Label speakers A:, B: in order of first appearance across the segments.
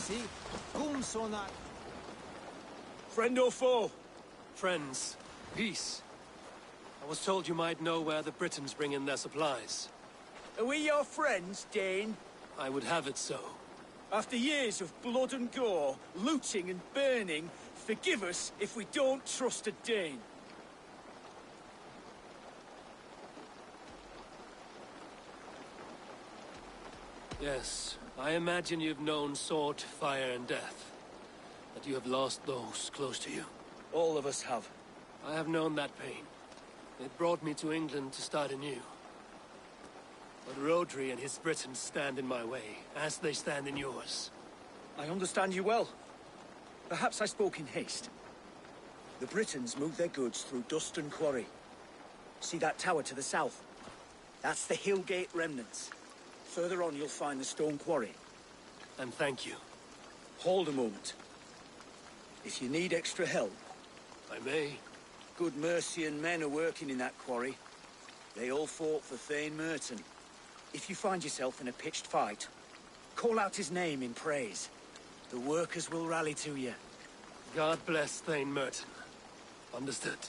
A: See? Cum sonar.
B: Friend or foe?
C: Friends. Peace. I was told you might know where the Britons bring in their supplies.
B: Are we your friends, Dane?
C: I would have it so.
B: After years of blood and gore, looting and burning, forgive us if we don't trust a Dane.
C: Yes, I imagine you've known sword, fire, and death. But you have lost those close to you.
B: All of us have.
C: I have known that pain. It brought me to England to start anew. But Rodri and his Britons stand in my way, as they stand in yours.
B: I understand you well. Perhaps I spoke in haste. The Britons move their goods through Duston Quarry. See that tower to the south? That's the Hillgate remnants. Further on, you'll find the stone quarry.
C: And thank you.
B: Hold a moment. If you need extra help...
C: I may.
B: Good Mercian men are working in that quarry. They all fought for Thane Merton. If you find yourself in a pitched fight, call out his name in praise. The workers will rally to you.
C: God bless Thane Merton. Understood.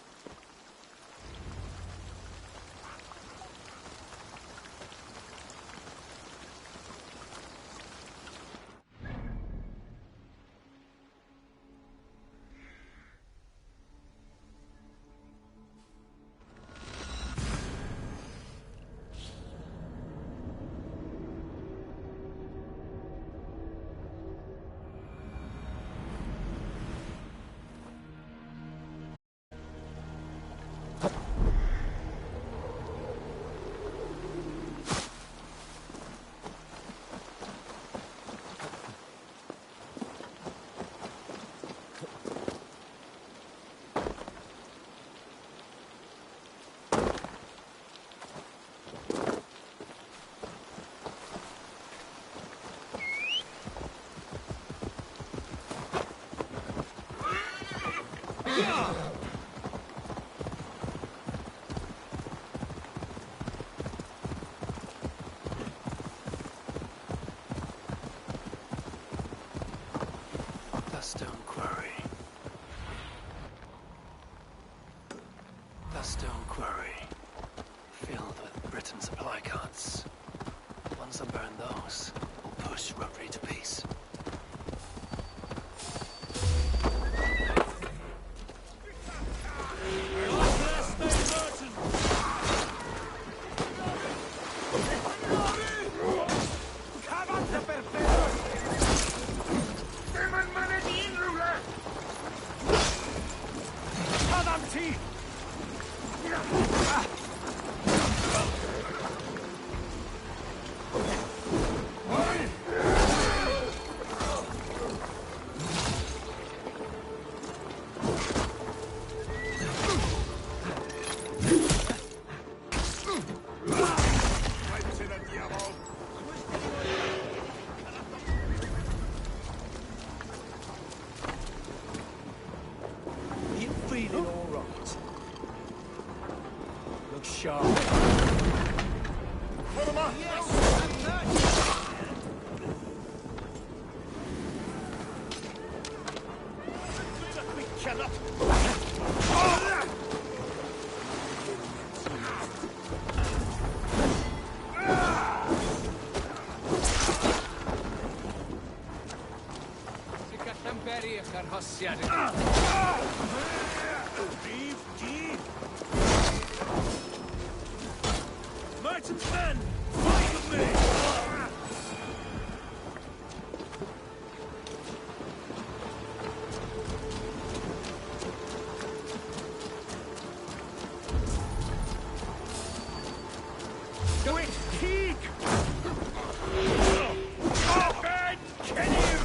C: Stone quarry, filled with Britain supply carts. Once I burn those, we'll push Rodri to peace.
B: Merton's men! Fight with me! Do it! Keek! Ben! Kill him!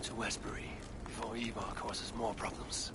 C: To Westbury before Ivar causes more problems.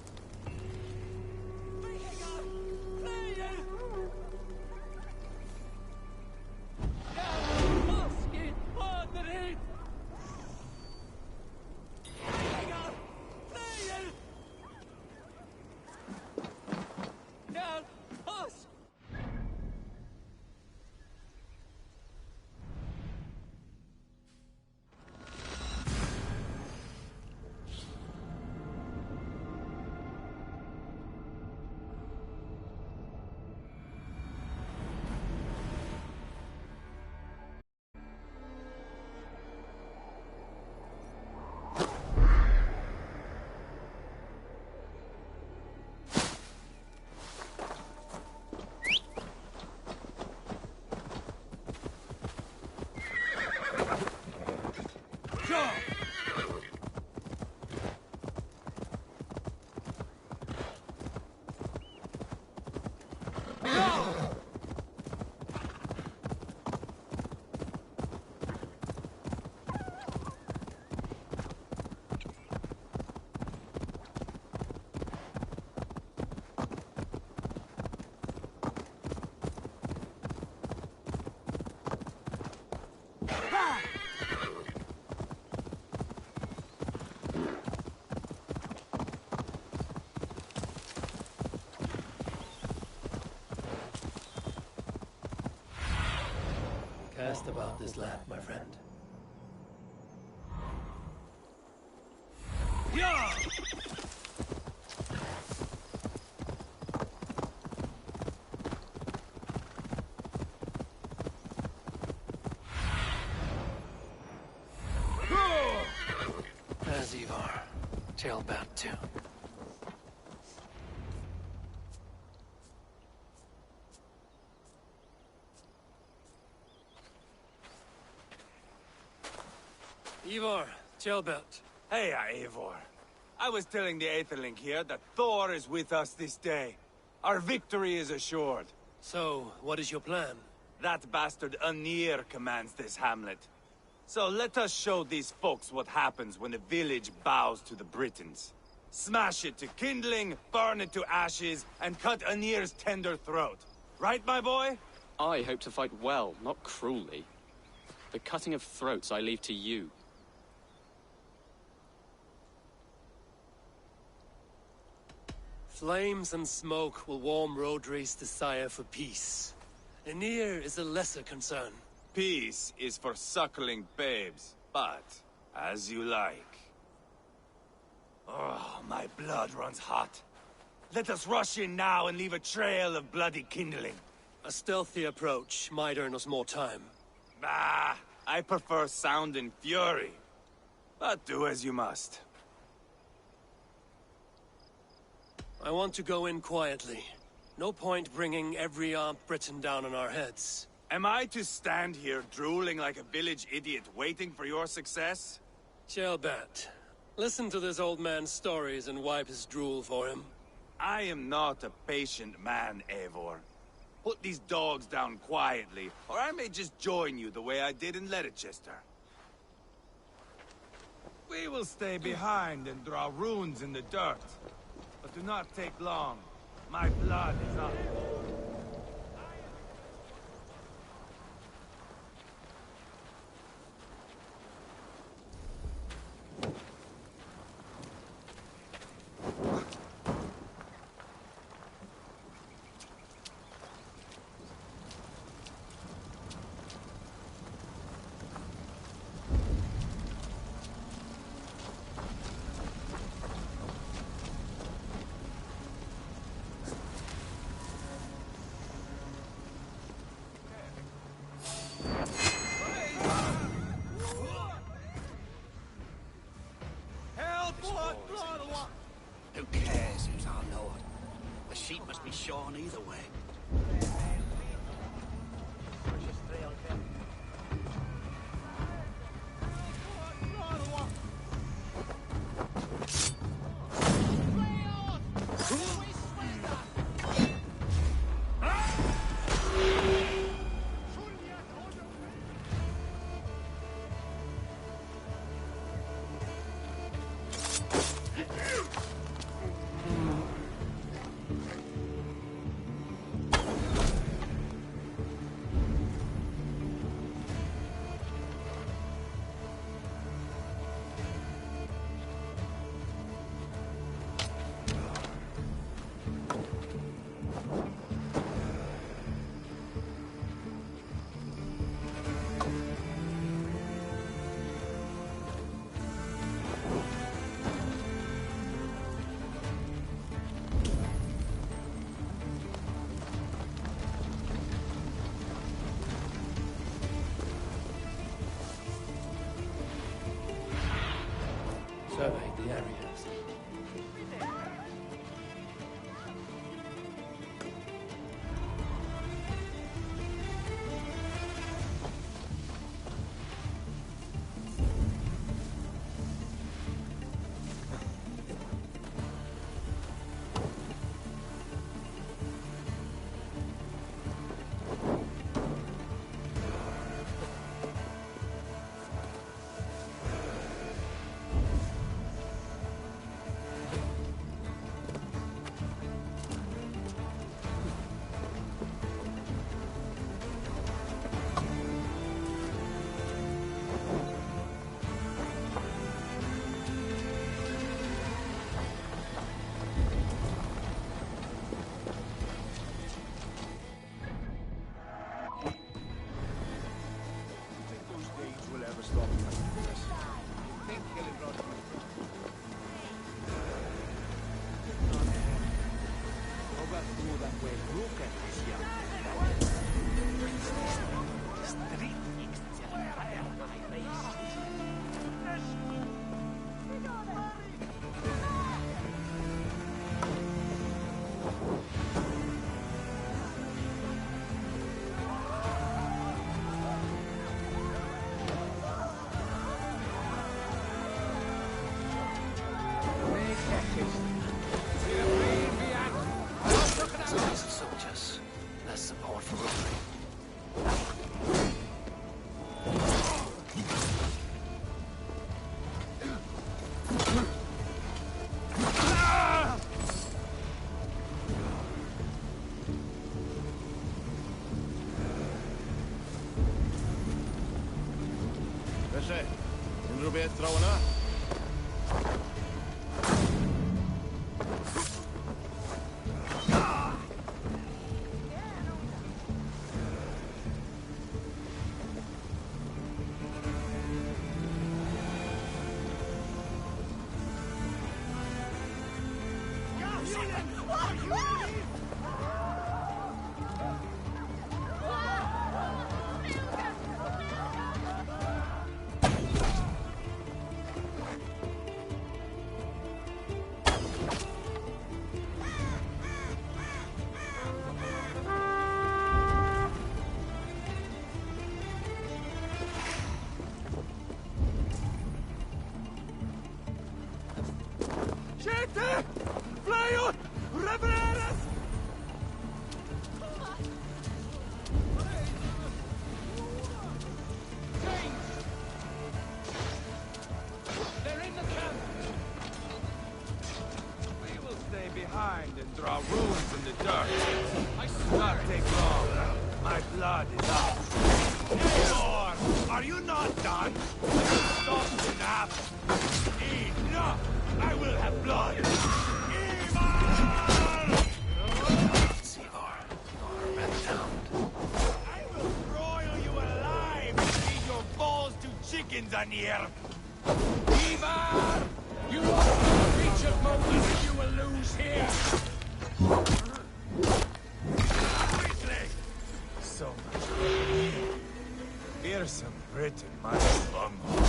C: Cast about this land, my friend. Yeah! As Ivar, tailbound too. Ivar, Tailbelt.
D: Hey, Eivor. I was telling the Aetherling here that Thor is with us this day. Our victory is assured.
C: So, what is your plan?
D: That bastard Anir commands this hamlet. So let us show these folks what happens when a village bows to the Britons. Smash it to kindling, burn it to ashes, and cut Anir's tender throat. Right, my boy?
E: I hope to fight well, not cruelly. The cutting of throats I leave to you.
C: Flames and smoke will warm Rodri's desire for peace. Anir is a lesser concern.
D: Peace is for suckling babes, but as you like. Oh, my blood runs hot. Let us rush in now and leave a trail of bloody kindling.
C: A stealthy approach might earn us more time.
D: Bah! I prefer sound and fury. But do as you must.
C: I want to go in quietly. No point bringing every armed Briton down on our heads.
D: Am I to stand here drooling like a village idiot waiting for your success?
C: Shelbat, listen to this old man's stories and wipe his drool for him.
D: I am not a patient man, Eivor. Put these dogs down quietly, or I may just join you the way I did in Leicester. We will stay behind and draw runes in the dirt. But do not take long. My blood is up.
F: Who cares who's our lord? The sheep must be shorn either way.
C: Survey the Ariost. Soldiers, less support for Rotary.
G: Veše, ten robię strawona?
D: Ariost! Revereras!
A: They're in the camp!
D: We will stay behind and draw runes in the dirt. I swear not take long. My blood is up. Eivor! Are you not done? Stop to nap. Enough! I will have blood! Eivor!
C: Eivor, you're red-towned.
D: I will broil you alive and feed your balls to chickens on here!
A: Ivar! You won't reach a moment if you will lose here!
D: Quickly! So much pain. Fearsome Britain, my bunghole.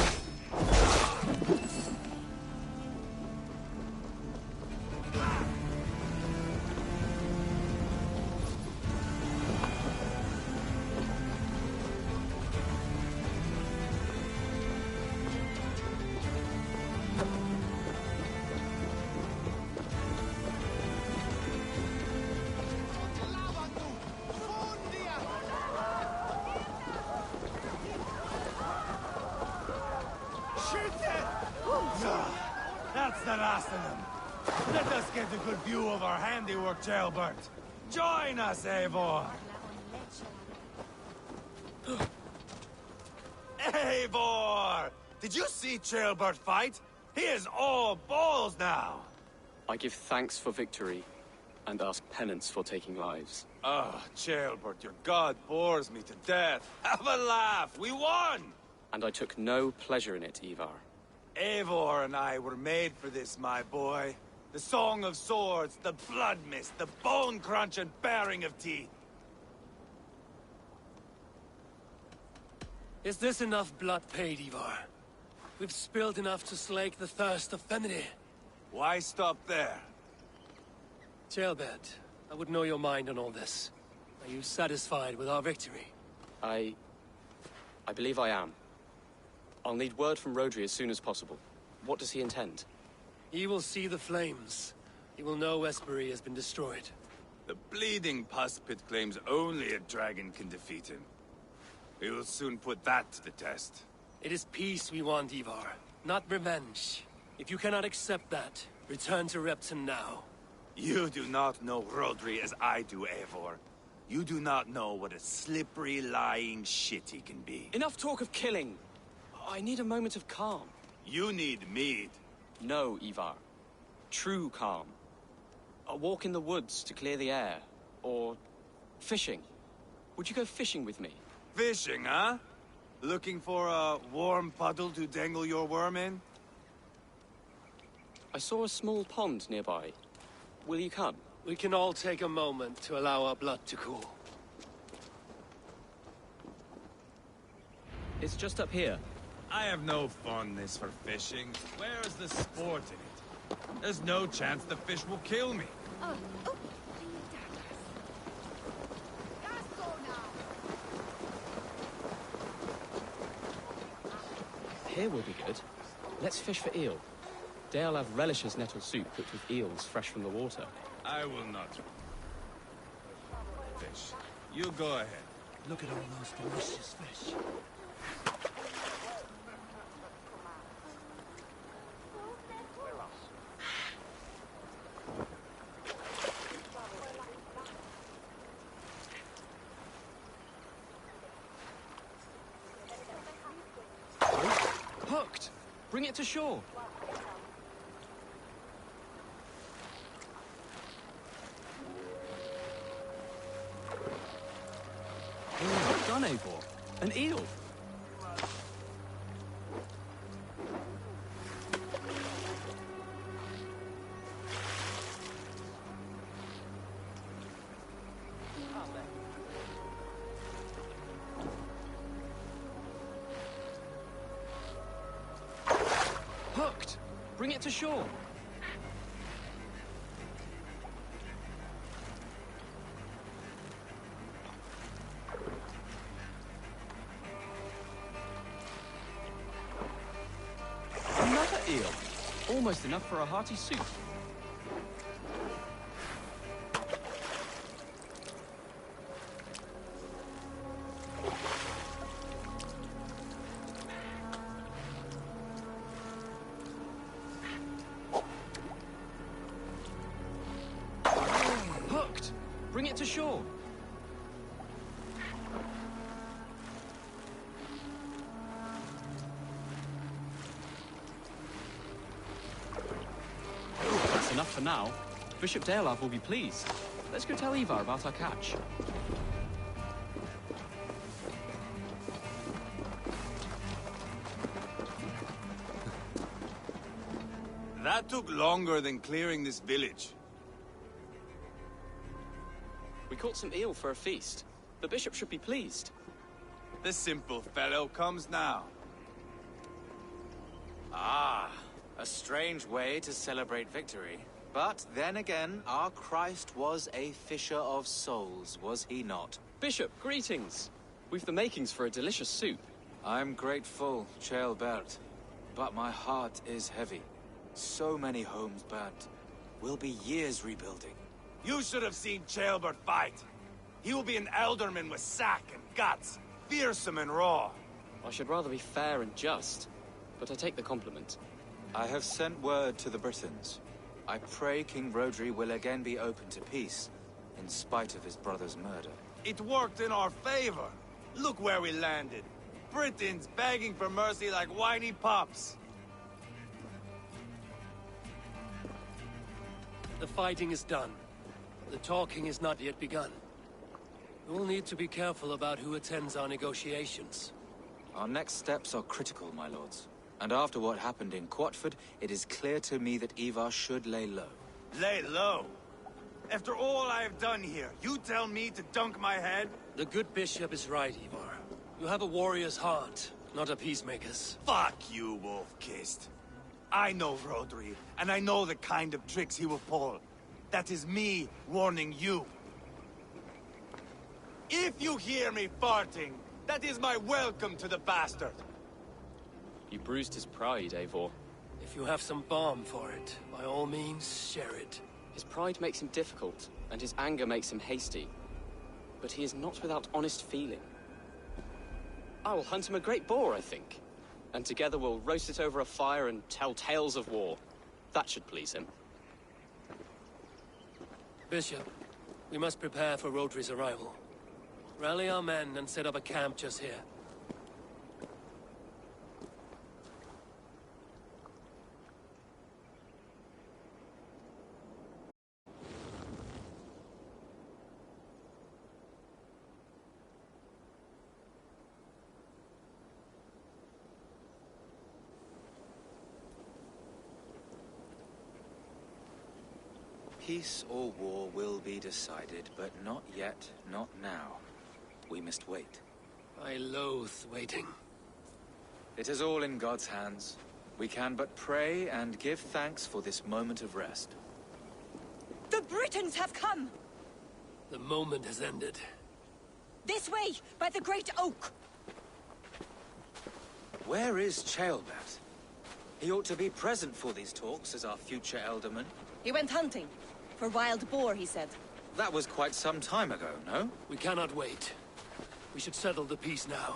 D: That's the last of them. Let us get a good view of our handiwork, Jailbert. Join us, Eivor! Eivor! Did you see Jailbert fight? He is all balls now!
E: I give thanks for victory, and ask penance for taking lives.
D: Oh, Jailbert, your god bores me to death. Have a laugh! We won!
E: And I took no pleasure in it, Ivar.
D: Eivor and I were made for this, my boy. The song of swords, the blood mist, the bone crunch and baring of teeth.
C: Is this enough blood paid, Ivar? We've spilled enough to slake the thirst of Feminine.
D: Why stop there?
C: Jailbert, I would know your mind on all this. Are you satisfied with our victory?
E: I believe I am. I'll need word from Rodri as soon as possible. What does he intend?
C: He will see the flames. He will know Westbury has been destroyed.
D: The bleeding pus pit claims only a dragon can defeat him. We will soon put that to the test.
C: It is peace we want, Ivar, not revenge. If you cannot accept that, return to Repton now.
D: You do not know Rodri as I do, Eivor. You do not know what a slippery, lying shit he can be.
E: Enough talk of killing! I need a moment of calm.
D: You need mead.
E: No, Ivar. True calm. A walk in the woods to clear the air. Or fishing. Would you go fishing with me?
D: Fishing, huh? Looking for a warm puddle to dangle your worm in?
E: I saw a small pond nearby. Will you come?
C: We can all take a moment to allow our blood to cool.
E: It's just up here.
D: I have no fondness for fishing. Where's the sport in it? There's no chance the fish will kill me.
E: Here will be good. Let's fish for eel. Dale have relishes nettle soup cooked with eels fresh from the water.
D: I will not fish. You go ahead.
C: Look at all those delicious fish.
E: Hooked! Bring it to shore. Well done, Eivor. An eel. Hooked! Bring it to shore. Another eel. Almost enough for a hearty soup. Bring it to shore. That's enough for now. Bishop Daelav will be pleased. Let's go tell Ivar about our catch.
D: That took longer than clearing this village.
E: We caught some eel for a feast. The bishop should be pleased.
D: The simple fellow comes now.
H: Ah, a strange way to celebrate victory. But then again, our Christ was a fisher of souls, was he not?
E: Bishop, greetings. We've the makings for a delicious soup.
H: I'm grateful, Ceolbert, but my heart is heavy. So many homes burnt. We'll be years rebuilding.
D: You should have seen Ceolbert fight. He will be an alderman with sack and guts, fearsome and raw.
E: I should rather be fair and just, but I take the compliment.
H: I have sent word to the Britons. I pray King Rodri will again be open to peace, in spite of his brother's murder.
D: It worked in our favor. Look where we landed. Britons begging for mercy like whiny pups.
C: The fighting is done. The talking is not yet begun. We'll need to be careful about who attends our negotiations.
H: Our next steps are critical, my lords. And after what happened in Quatford, it is clear to me that Ivar should lay low.
D: Lay low? After all I have done here, you tell me to dunk my head?
C: The good bishop is right, Ivar. You have a warrior's heart, not a peacemaker's.
D: Fuck you, Wolf-Kissed. I know Rodri, and I know the kind of tricks he will pull. That is me warning you. If you hear me farting, that is my welcome to the bastard.
E: You bruised his pride, Eivor.
C: If you have some balm for it, by all means, share it.
E: His pride makes him difficult, and his anger makes him hasty. But he is not without honest feeling. I will hunt him a great boar, I think. And together we'll roast it over a fire and tell tales of war. That should please him.
C: Bishop, we must prepare for Rodri's arrival. Rally our men and set up a camp just here.
H: Peace or war will be decided, but not yet, not now. We must wait.
C: I loathe waiting.
H: It is all in God's hands. We can but pray and give thanks for this moment of rest.
I: The Britons have come!
C: The moment has ended.
I: This way, by the Great Oak!
H: Where is Ceolbert? He ought to be present for these talks as our future alderman.
I: He went hunting. For wild boar, he said.
H: That was quite some time ago, no?
C: We cannot wait. We should settle the peace now.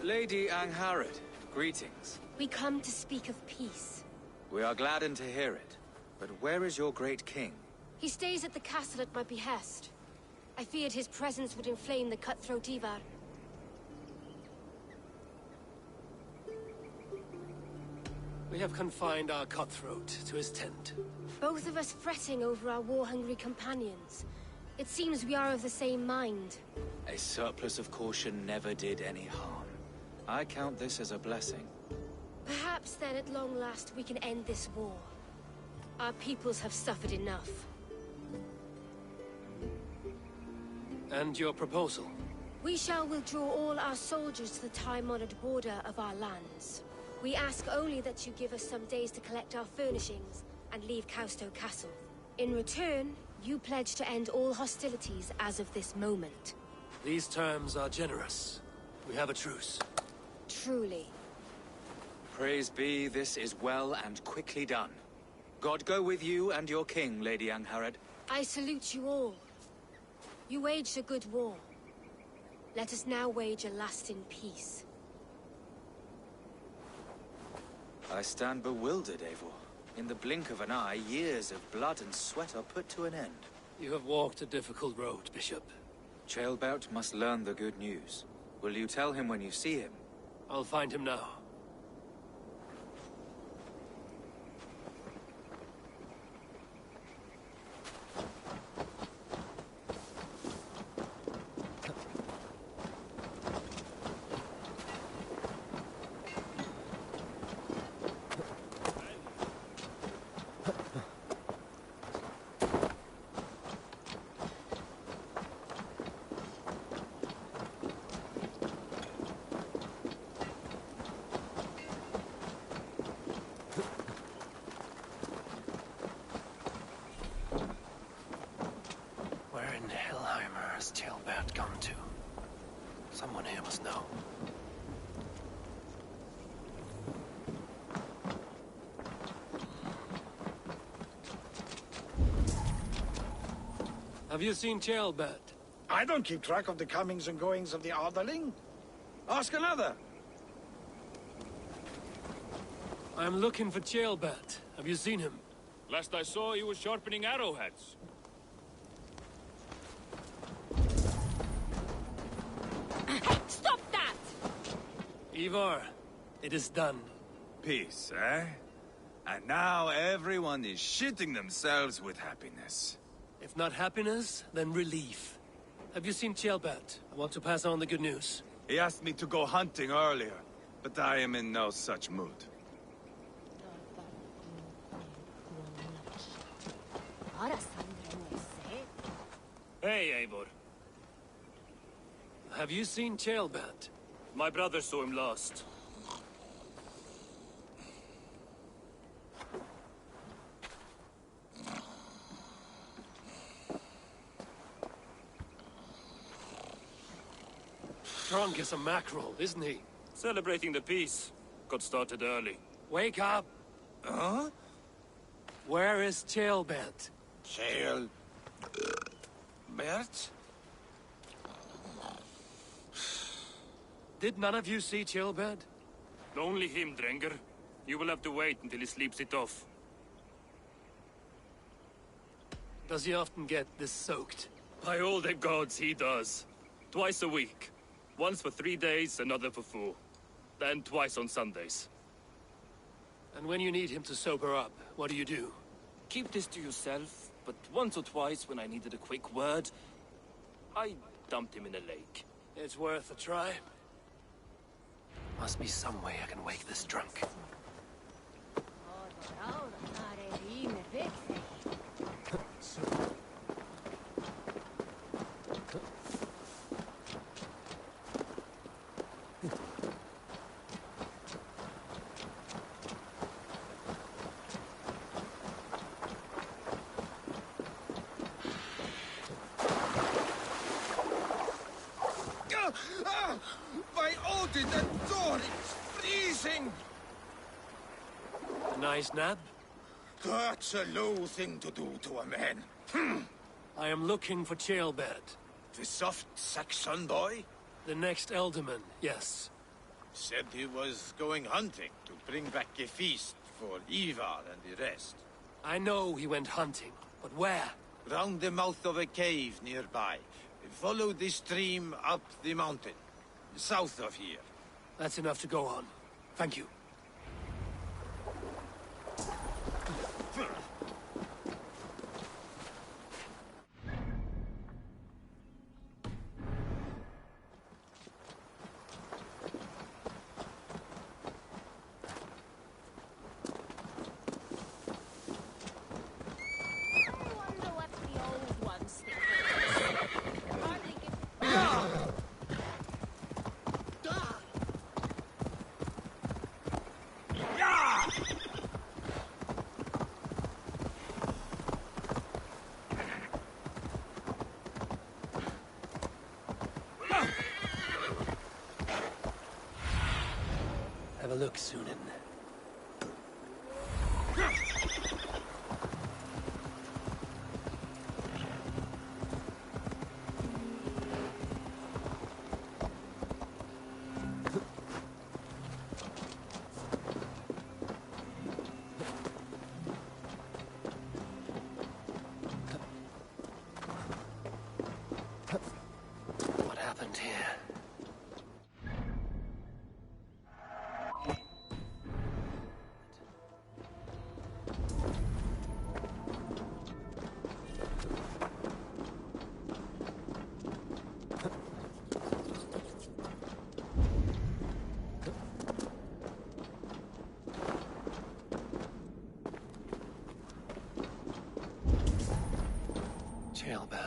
H: Lady Angharad, greetings.
J: We come to speak of peace.
H: We are gladdened to hear it. But where is your great king?
J: He stays at the castle at my behest. I feared his presence would inflame the cutthroat Ivar.
C: We have confined our cutthroat to his tent.
J: Both of us fretting over our war-hungry companions. It seems we are of the same mind.
H: A surplus of caution never did any harm. I count this as a blessing.
J: Perhaps then at long last we can end this war. Our peoples have suffered enough.
C: And your proposal?
J: We shall withdraw all our soldiers to the time-honored border of our lands. We ask only that you give us some days to collect our furnishings and leave Causto Castle. In return, you pledge to end all hostilities as of this moment.
C: These terms are generous. We have a truce.
J: Truly.
H: Praise be, this is well and quickly done. God go with you and your king, Lady Angharad.
J: I salute you all. You waged a good war. Let us now wage a lasting peace.
H: I stand bewildered, Eivor. In the blink of an eye, years of blood and sweat are put to an end.
C: You have walked a difficult road, Bishop.
H: Ceolbert must learn the good news. Will you tell him when you see him?
C: I'll find him now. Where in Hellheimer has Ceolbert gone to? Someone here must know. Have you seen Ceolbert?
F: I don't keep track of the comings and goings of the Ardaling. Ask another.
C: I'm looking for Ceolbert. Have you seen him?
A: Last I saw, he was sharpening arrowheads.
I: Stop that!
C: Ivar, it is done.
D: Peace, eh? And now everyone is shitting themselves with happiness.
C: If not happiness, then relief. Have you seen Ceolbert? I want to pass on the good news.
D: He asked me to go hunting earlier, but I am in no such mood.
A: Hey, Eivor.
C: Have you seen Ceolbert?
A: My brother saw him last.
C: Drunk as a mackerel, isn't he?
A: Celebrating the peace. Got started early.
C: Wake up!
D: Huh?
C: Where is Ceolbert?
D: Bert?
C: Did none of you see Ceolbert?
A: Only him, Drenger. You will have to wait until he sleeps it off.
C: Does he often get this soaked?
A: By all the gods, he does. Twice a week. Once for 3 days, another for 4. Then twice on Sundays.
C: And when you need him to sober up, what do?
A: Keep this to yourself, but once or twice when I needed a quick word, I dumped him in a lake.
C: It's worth a try. Must be some way I can wake this drunk.
F: By Odin, the door is freezing!
C: A nice nap?
F: That's a low thing to do to a man.
C: I am looking for Ceolbert.
F: The soft Saxon boy?
C: The next Elderman, yes.
G: Said he was going hunting to bring back a feast for Ivar and the rest.
C: I know he went hunting, but where?
G: Round the mouth of a cave nearby. Follow the stream up the mountain. South of here.
C: That's enough to go on. Thank you. Have a look, Sunan.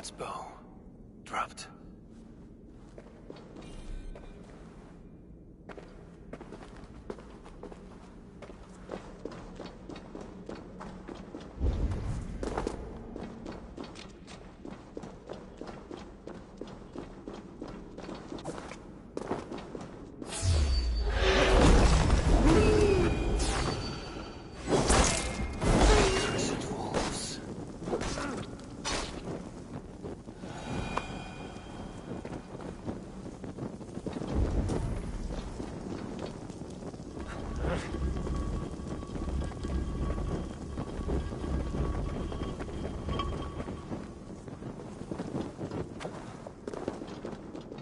C: Gilliland's bow. Dropped.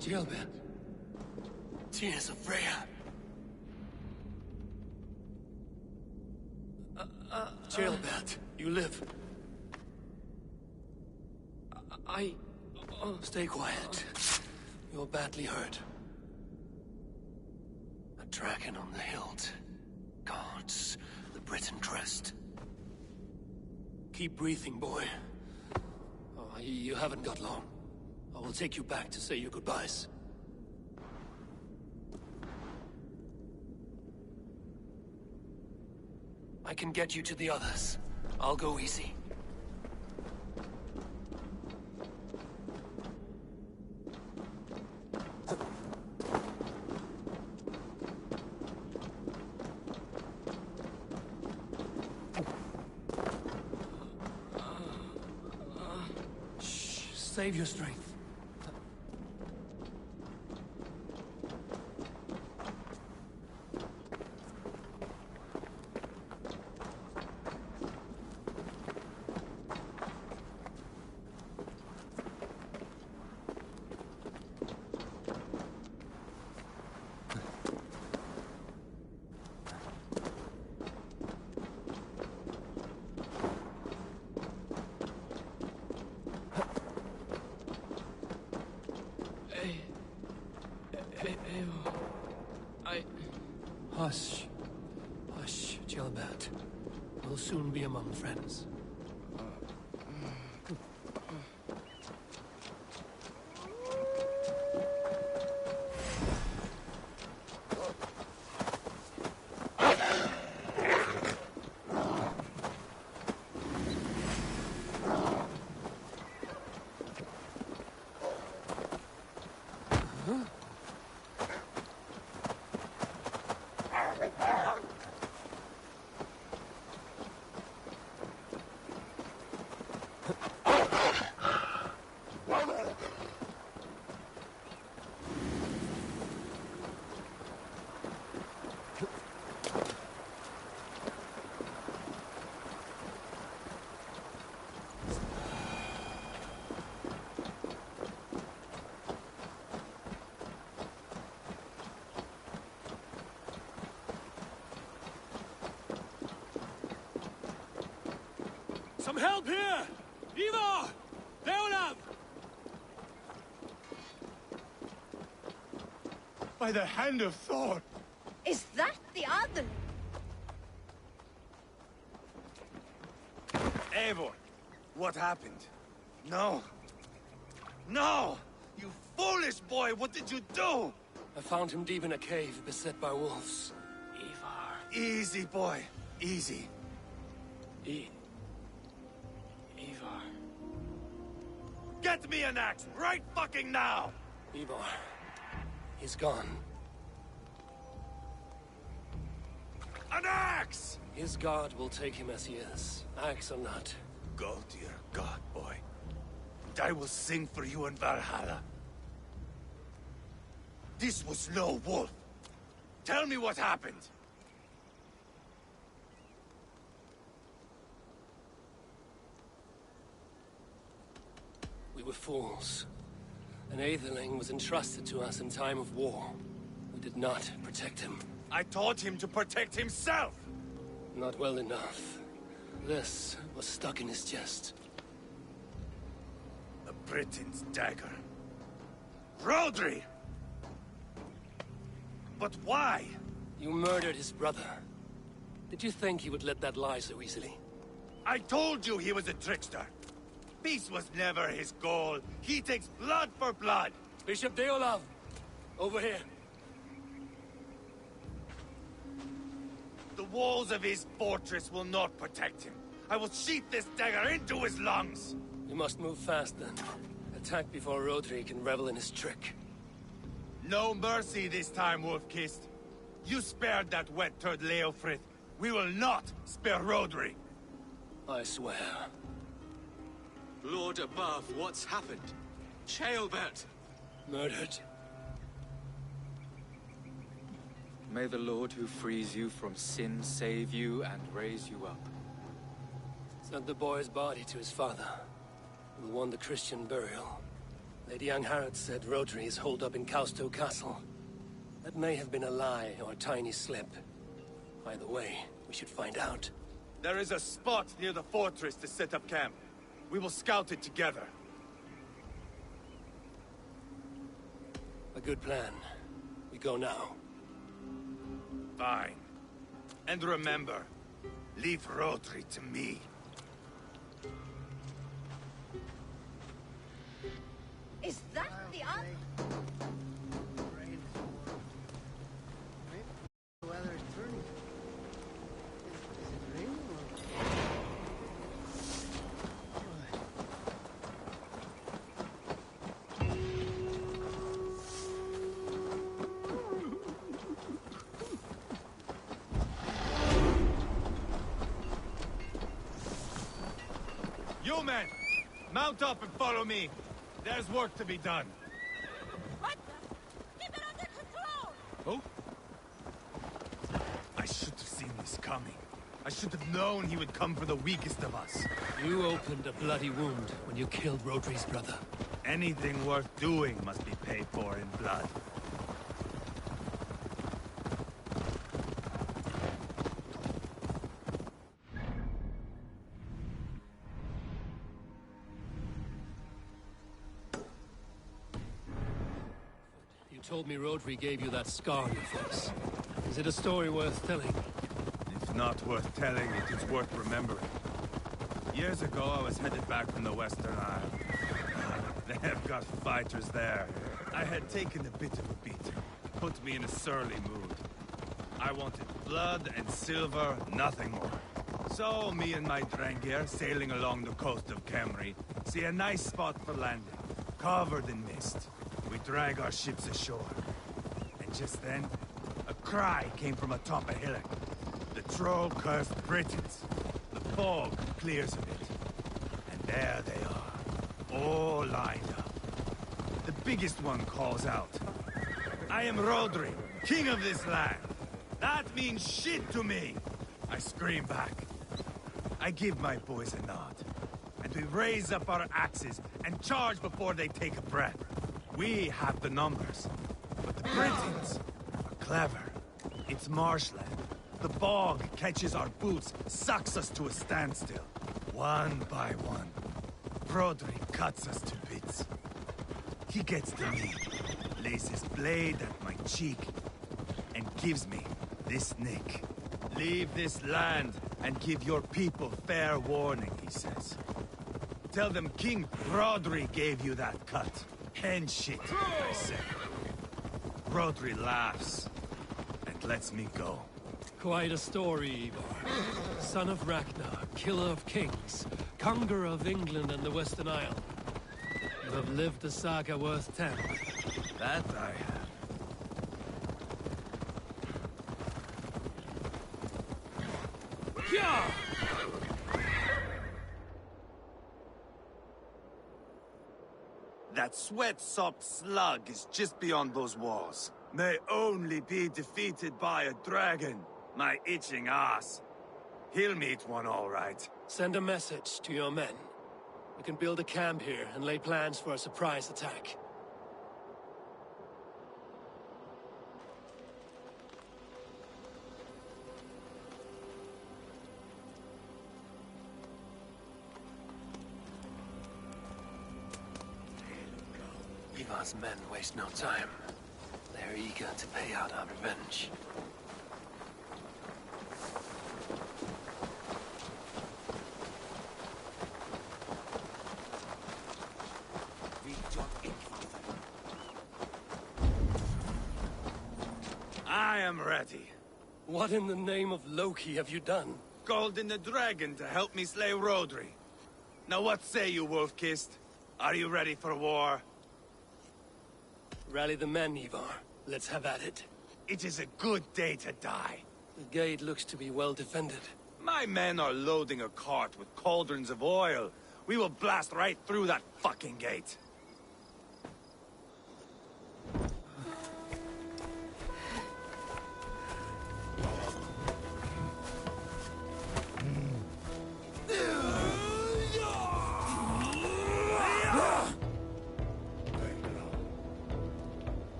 C: Gilbert. Tears of Freya. Gilbert, you live. Stay quiet. You're badly hurt. A dragon on the hilt. Guards the Briton crest. Keep breathing, boy. You haven't got long. I will take you back to say your goodbyes. I can get you to the others. I'll go easy. Save your strength. Hush. Hush, Gilbert. We'll soon be among friends. Some help here! Ivar! Leonard!
G: By the hand of Thor!
I: Is that the other?
D: Eivor, what happened? No. No! You foolish boy, what did you do?
C: I found him deep in a cave, beset by wolves. Ivar.
D: Easy, boy. Easy.
C: Ivar.
D: Get me an axe, right fucking now!
C: Ivar. He's gone.
D: An axe!
C: His god will take him as he is, axe or not.
D: Go to your god, boy. And I will sing for you in Valhalla. This was no wolf. Tell me what happened.
C: We were fools. An Aetherling was entrusted to us in time of war. We did not protect him.
D: I taught him to protect himself!
C: Not well enough. This was stuck in his chest.
D: A Briton's dagger. Rodri! But why?
C: You murdered his brother. Did you think he would let that lie so easily?
D: I told you he was a trickster. Peace was never his goal. He takes blood for blood.
C: Bishop Deolav, over here.
D: The walls of his fortress will not protect him. I will sheath this dagger into his lungs.
C: You must move fast then. Attack before Rodri can revel in his trick.
D: No mercy this time, Wolf-Kissed. You spared that wet turd Leofrith. We will not spare Rodri.
C: I swear.
H: Lord above, what's happened? Ceolbert!
C: Murdered.
H: May the Lord who frees you from sin save you and raise you up.
C: Sent the boy's body to his father, who won the Christian burial. Lady Angharad said Rodri is holed up in Causto Castle. That may have been a lie or a tiny slip. Either way, we should find out.
D: There is a spot near the fortress to set up camp. We will scout it together.
C: A good plan. We go now.
D: Fine. And remember, leave Rodri to me.
I: Is that the other?
K: The weather is turning. Is it raining
D: You men, mount up and follow me. There's work to be done.
I: What the? Keep it under control!
D: Oh? I should have seen this coming. I should have known he would come for the weakest of us.
C: You opened a bloody wound when you killed Rodri's brother.
D: Anything worth doing must be paid for in blood.
C: You told me Rodri gave you that scar on your face. Is it a story worth telling?
D: If not worth telling, it is worth remembering. Years ago, I was headed back from the Western Isle. They have got fighters there. I had taken a bit of a beating. Put me in a surly mood. I wanted blood and silver, nothing more. So, me and my Drengir, sailing along the coast of Kemri, see a nice spot for landing, covered in mist. We drag our ships ashore. And just then, a cry came from atop a hillock. The troll-cursed Britons. The fog clears a bit. And there they are, all lined up. The biggest one calls out, "I am Rodri, king of this land. That means shit to me!" I scream back. I give my boys a nod. And we raise up our axes and charge before they take a breath. We have the numbers. But the Britons are clever. It's marshland. The bog catches our boots, sucks us to a standstill. One by one, Rodri cuts us to bits. He gets to me, lays his blade at my cheek, and gives me this nick. Leave this land and give your people fair warning, he says. Tell them King Rodri gave you that cut. Hen shit, I say. Rodri laughs and lets me go.
C: Quite a story, Ivar. Son of Ragnar, killer of kings, conqueror of England and the Western Isle. You have lived a saga worth telling.
D: That I have.
C: Yeah!
D: That sweat-sopped slug is just beyond those walls. May only be defeated by a dragon. My itching ass. He'll meet one all right.
C: Send a message to your men. We can build a camp here and lay plans for a surprise attack. Ivar's men waste no time. They're eager to pay out our revenge.
D: I am ready.
C: What in the name of Loki have you done?
D: Called in the dragon to help me slay Rodri. Now what say you, Wolf-Kissed? Are you ready for war?
C: Rally the men, Ivar. Let's have at it.
D: It is a good day to die.
C: The gate looks to be well defended.
D: My men are loading a cart with cauldrons of oil. We will blast right through that fucking gate.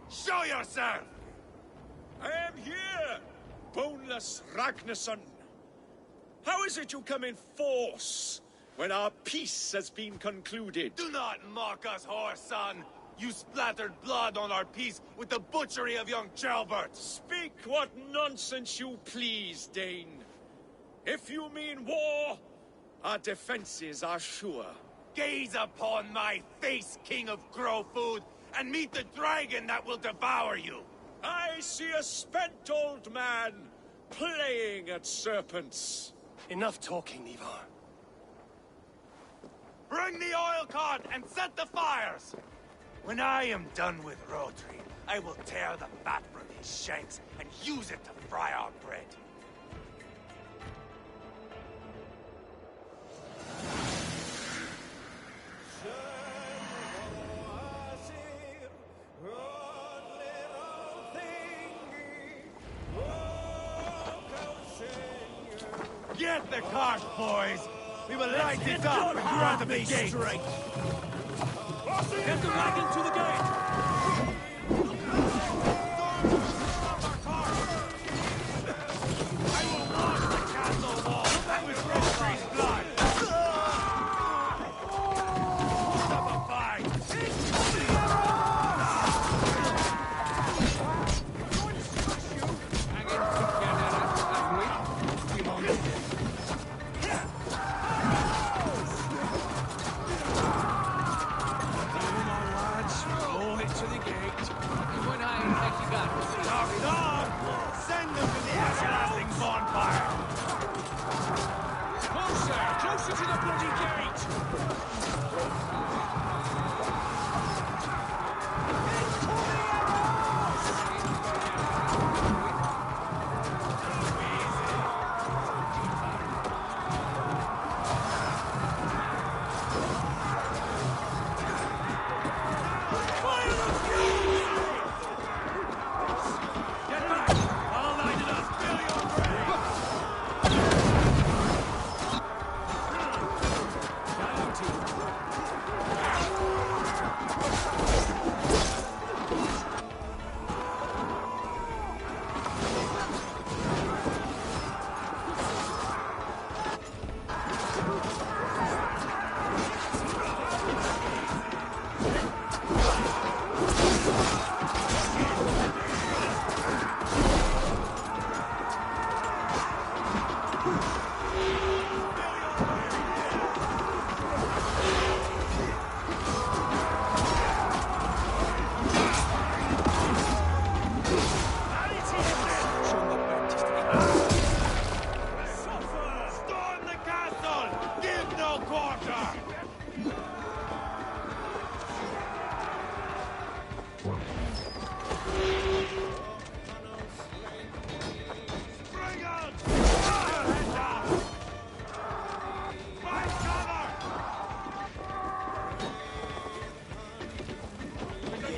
D: Show yourself!
B: I am here, boneless Ragnarsson. How is it you come in force when our peace has been concluded?
D: Do not mock us, whoreson! You splattered blood on our peace with the butchery of young Gelbert!
B: Speak what nonsense you please, Dane. If you mean war, our defenses are sure.
D: Gaze upon my face, King of Grow Food, and meet the dragon that will devour you!
B: I see a spent old man playing at serpents.
C: Enough talking, Ivar.
D: Bring the oil cart and set the fires! When I am done with Rodri, I will tear the fat from his shanks and use it to fry our bread. Get the cart, boys! We will light it up and grab the gate! Get the wagon to the gate! I will launch the castle wall with Rodri's blood!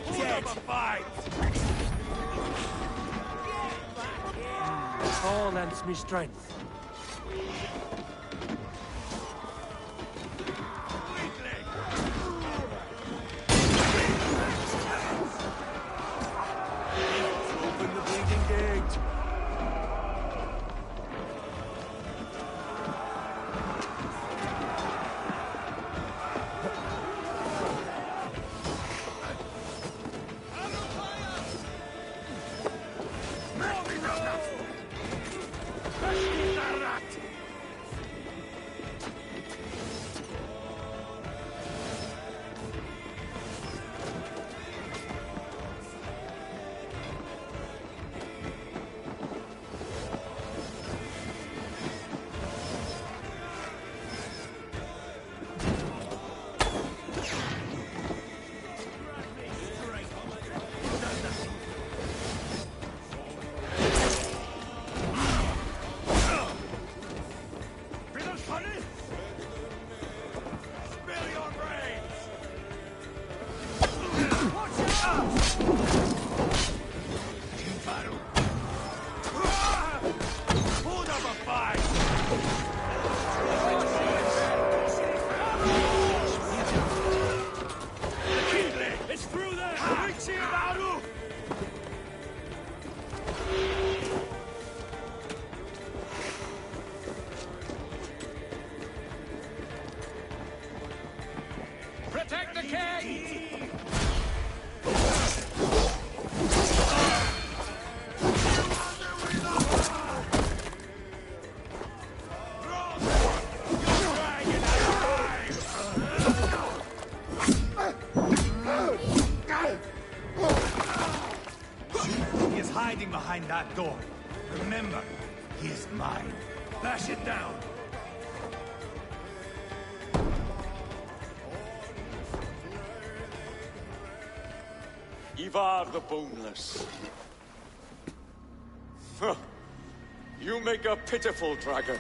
D: Put up a fight!
C: All lends me strength.
B: Open the bleeding gate.
D: is hiding behind that door. Remember, he is mine. Bash it down!
L: Ivar the Boneless. Huh. You make a pitiful dragon.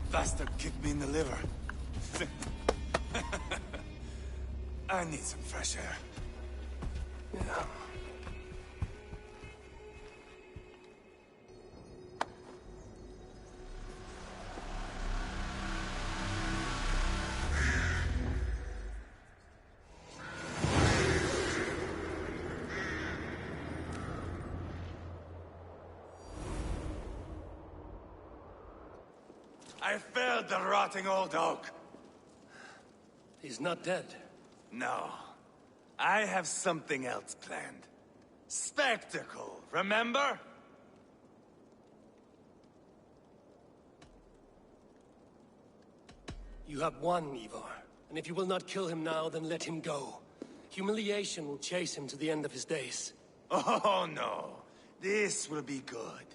D: Bastard kicked me in the liver. I need some fresh air. Yeah. I felled the rotting old oak.
C: He's not dead.
D: No. I have something else planned. Spectacle, remember?
C: You have won, Ivar. And if you will not kill him now, then let him go. Humiliation will chase him to the end of his days.
D: Oh, no. This will be good.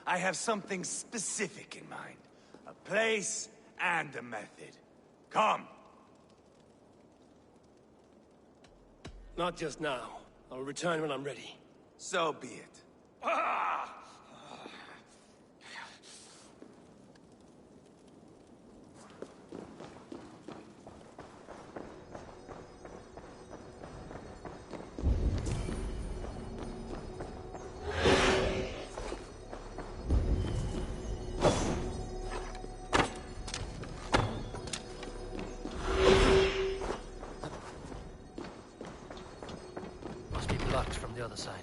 D: I have something specific in mind. A place and a method. Come.
C: Not just now. I'll return when I'm ready.
D: So be it.
K: Must be blocked from the other side.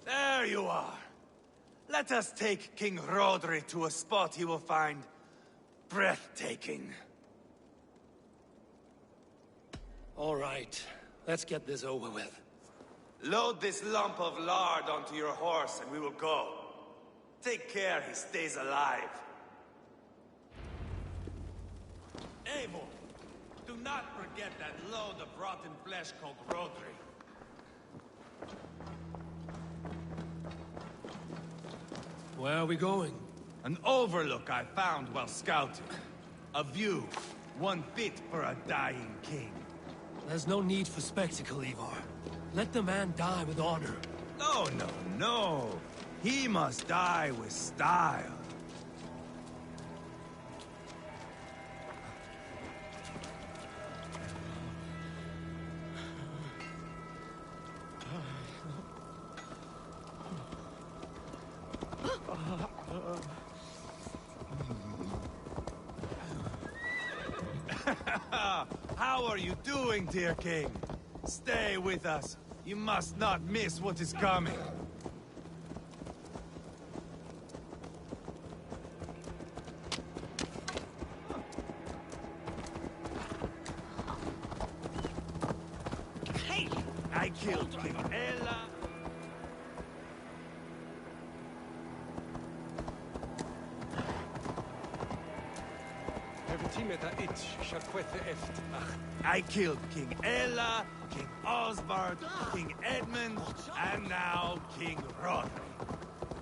D: There you are. Let us take King Rodri to a spot he will find breathtaking.
C: All right. Let's get this over with.
D: Load this lump of lard onto your horse and we will go. Take care he stays alive. Eivor, do not forget that load of rotten flesh called Rodri.
C: Where are we going?
D: An overlook I found while scouting. A view, one fit for a dying king.
C: There's no need for spectacle, Ivar. Let the man die with honor.
D: No, no, no. He must die with style. How are you doing, dear king? Stay with us. You must not miss what is coming. Hey! I killed King Ella. I killed King Ella, King Osbert, King Edmund, and now King Rodri.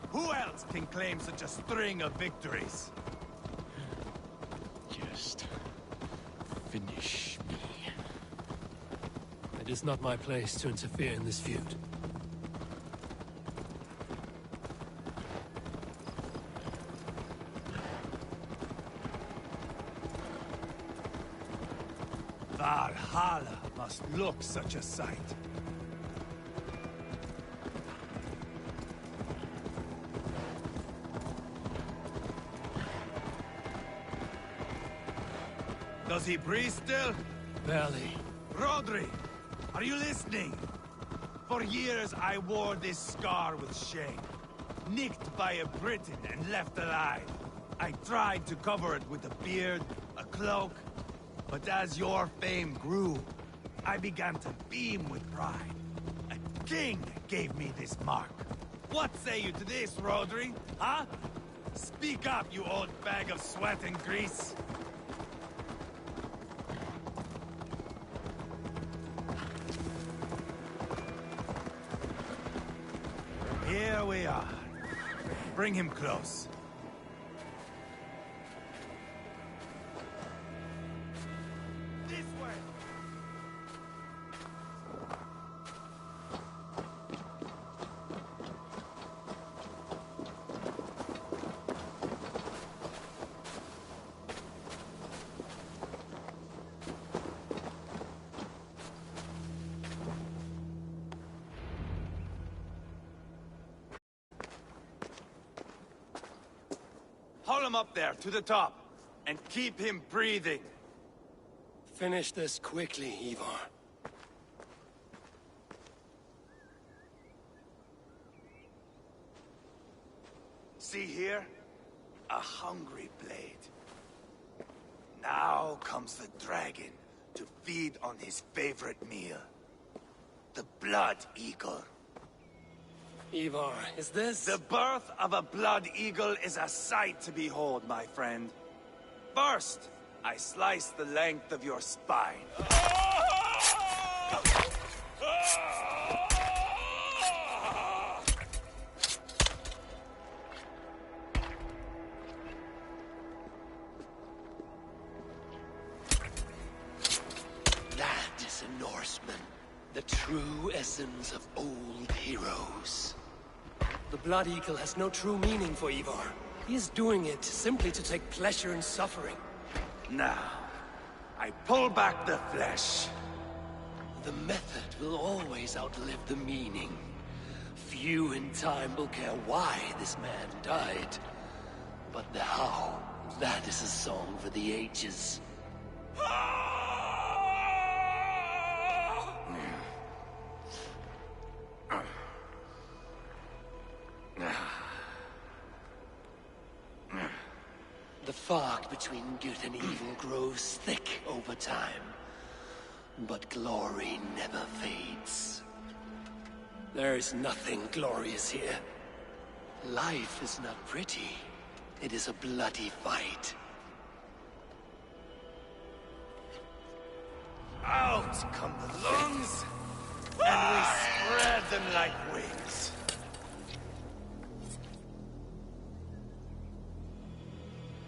D: Who else can claim such a string of victories?
C: Just finish me. It is not my place to interfere in this feud.
D: Valhalla must look such a sight. Does he breathe still?
C: Barely.
D: Rodri, are you listening? For years I wore this scar with shame. Nicked by a Briton and left alive. I tried to cover it with a beard, a cloak, but as your fame grew, I began to beam with pride. A king gave me this mark. What say you to this, Rodri? Huh? Speak up, you old bag of sweat and grease. Here we are. Bring him close. This way! Haul him up there, to the top, and keep him breathing.
C: Finish this quickly, Ivar.
D: See here? A hungry blade. Now comes the dragon to feed on his favorite meal. The blood eagle.
C: Ivar, is this...
D: The birth of a blood eagle is a sight to behold, my friend. First, I slice the length of your spine.
C: That is a Norseman. The true essence of old heroes. The Blood Eagle has no true meaning for Ivar. He is doing it simply to take pleasure in suffering.
D: Now, I pull back the flesh.
C: The method will always outlive the meaning. Few in time will care why this man died. But the how, that is a song for the ages. The fog between good and evil grows thick over time. But glory never fades. There is nothing glorious here. Life is not pretty. It is a bloody fight.
D: Out come the lungs, and we spread them like wings.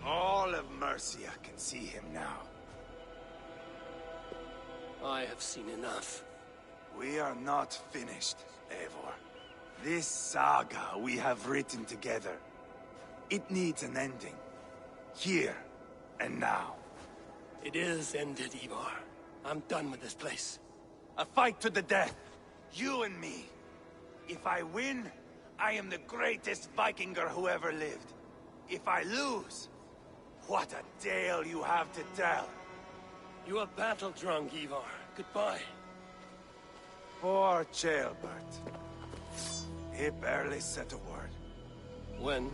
D: All of Mercia can see him now.
C: I have seen enough.
D: We are not finished, Eivor. This saga we have written together, it needs an ending. Here and now.
C: It is ended, Ivar. I'm done with this place.
D: A fight to the death. You and me. If I win, I am the greatest Vikinger who ever lived. If I lose, what a tale you have to tell.
C: You are battle-drunk, Ivar. Goodbye.
D: Poor Ceolbert. He barely said a word.
C: When?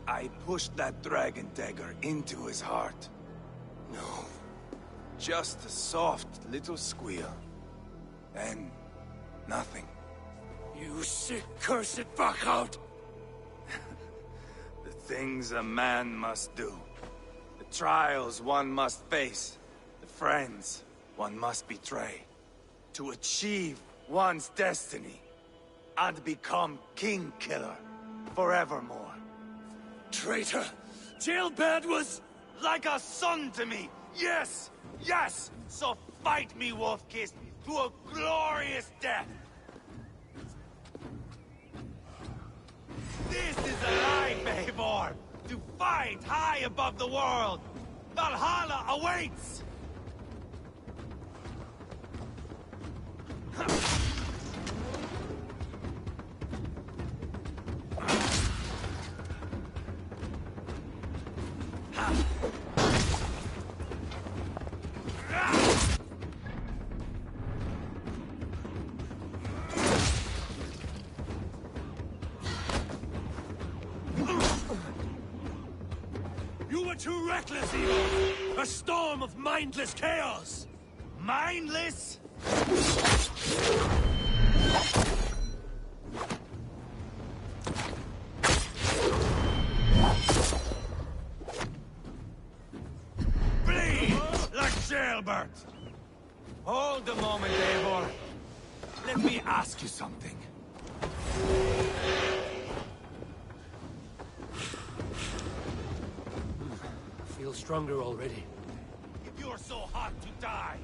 D: I pushed that dragon dagger into his heart.
C: No.
D: Just a soft little squeal. Then, nothing.
C: You sick, cursed fuck-out!
D: The things a man must do. The trials one must face. The friends one must betray. To achieve one's destiny. And become king-killer. Forevermore.
C: Traitor! Ceolbert was...
D: like a son to me! Yes! Yes! So fight me, Wolf-Kiss, to a glorious death! This is a life, Eivor! To fight high above the world! Valhalla awaits!
C: You were too reckless, Ivar! A storm of mindless chaos!
D: Mindless? Bleed like Ceolbert! Hold a moment, Eivor. Let me ask you something.
C: I feel stronger already.
D: If you're so hot to die,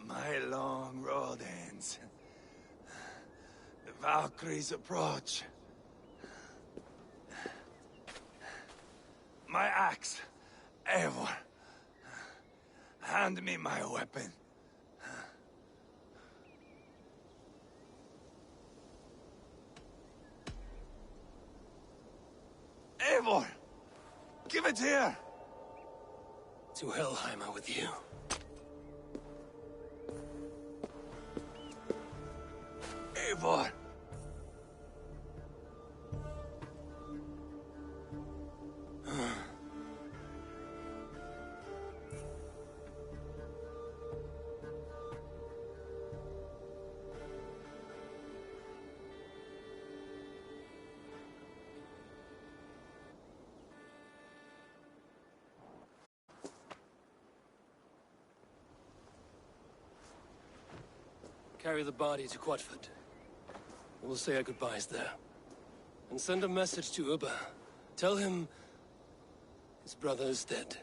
D: my long road ends. The Valkyries approach. My axe, Eivor. Hand me my weapon. Eivor! Give it here!
C: To Helheim with you.
D: Eivor!
C: Carry the body to Quatford. We'll say our goodbyes there. And send a message to Ubba. Tell him his brother is dead.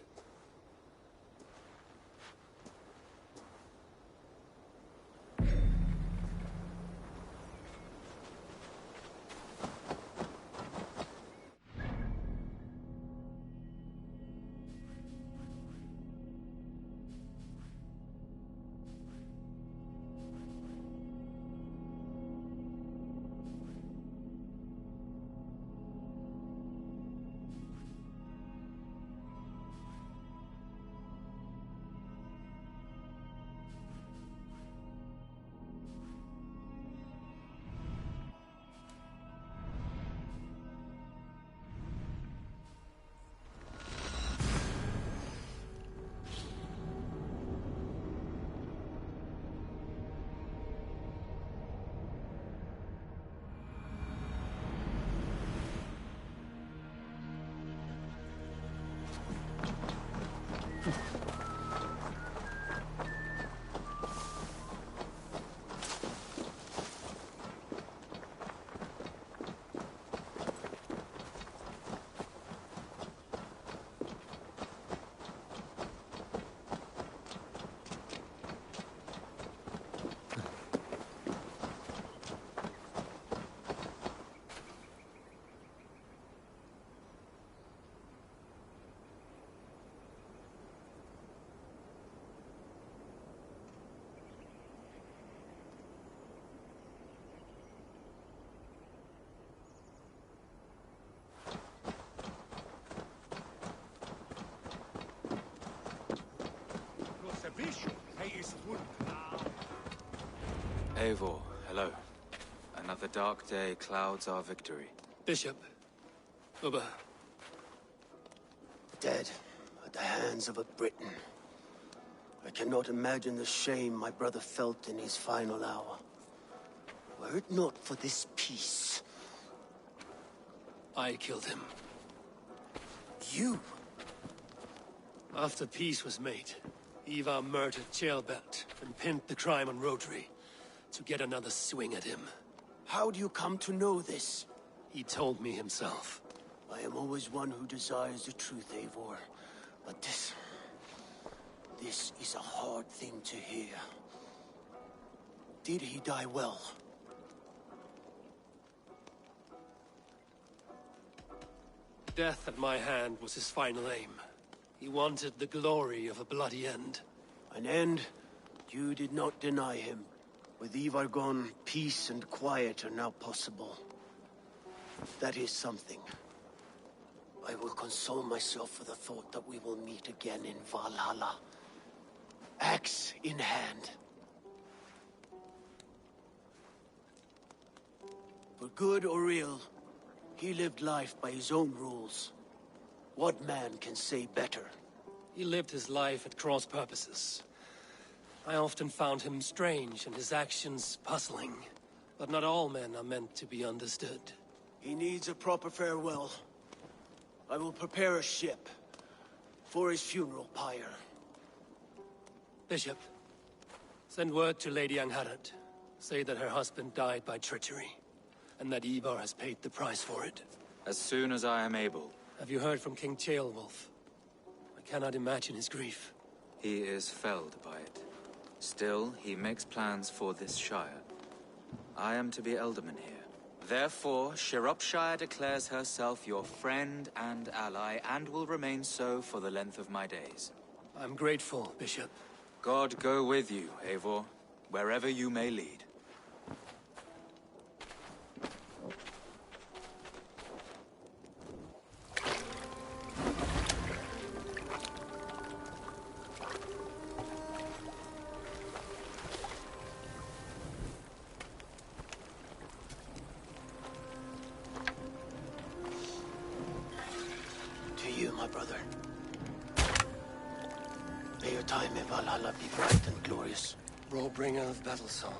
H: Eivor, hello. Another dark day clouds our victory.
C: Bishop. Ubba.
M: Dead at the hands of a Briton. I cannot imagine the shame my brother felt in his final hour. Were it not for this peace...
C: I killed him.
M: You?
C: After peace was made, Ivar murdered Ceolbert and pinned the crime on Rhodri to get another swing at him.
M: How do you come to know this?
C: He told me himself.
M: I am always one who desires the truth, Eivor. But this is a hard thing to hear. Did he die well?
C: Death at my hand was his final aim. He wanted the glory of a bloody end.
M: An end you did not deny him. With Ivar gone, peace and quiet are now possible. That is something. I will console myself for the thought that we will meet again in Valhalla. Axe in hand. For good or ill, he lived life by his own rules. What man can say better?
C: He lived his life at cross purposes. I often found him strange and his actions puzzling. But not all men are meant to be understood.
M: He needs a proper farewell. I will prepare a ship for his funeral pyre.
C: Bishop, send word to Lady Angharad. Say that her husband died by treachery, and that Ivar has paid the price for it.
H: As soon as I am able.
C: Have you heard from King Ceolwulf? I cannot imagine his grief.
H: He is felled by it. Still, he makes plans for this shire. I am to be Elderman here. Therefore, Shropshire declares herself your friend and ally, and will remain so for the length of my days.
C: I'm grateful, Bishop.
H: God go with you, Eivor, wherever you may lead.
M: My brother. May your time in Valhalla be bright and glorious.
C: Rollbringer of battle song.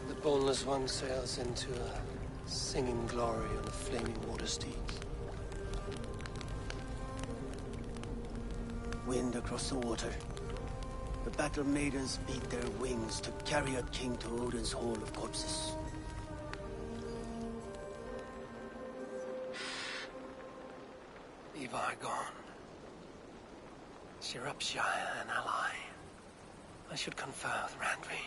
C: The boneless one sails into a singing glory on a flaming water steed.
M: Wind across the water. The battle maidens beat their wings to carry a king to Odin's Hall of Corpses.
C: Ivar gone. Shropshire an ally. I should confer with Randvi.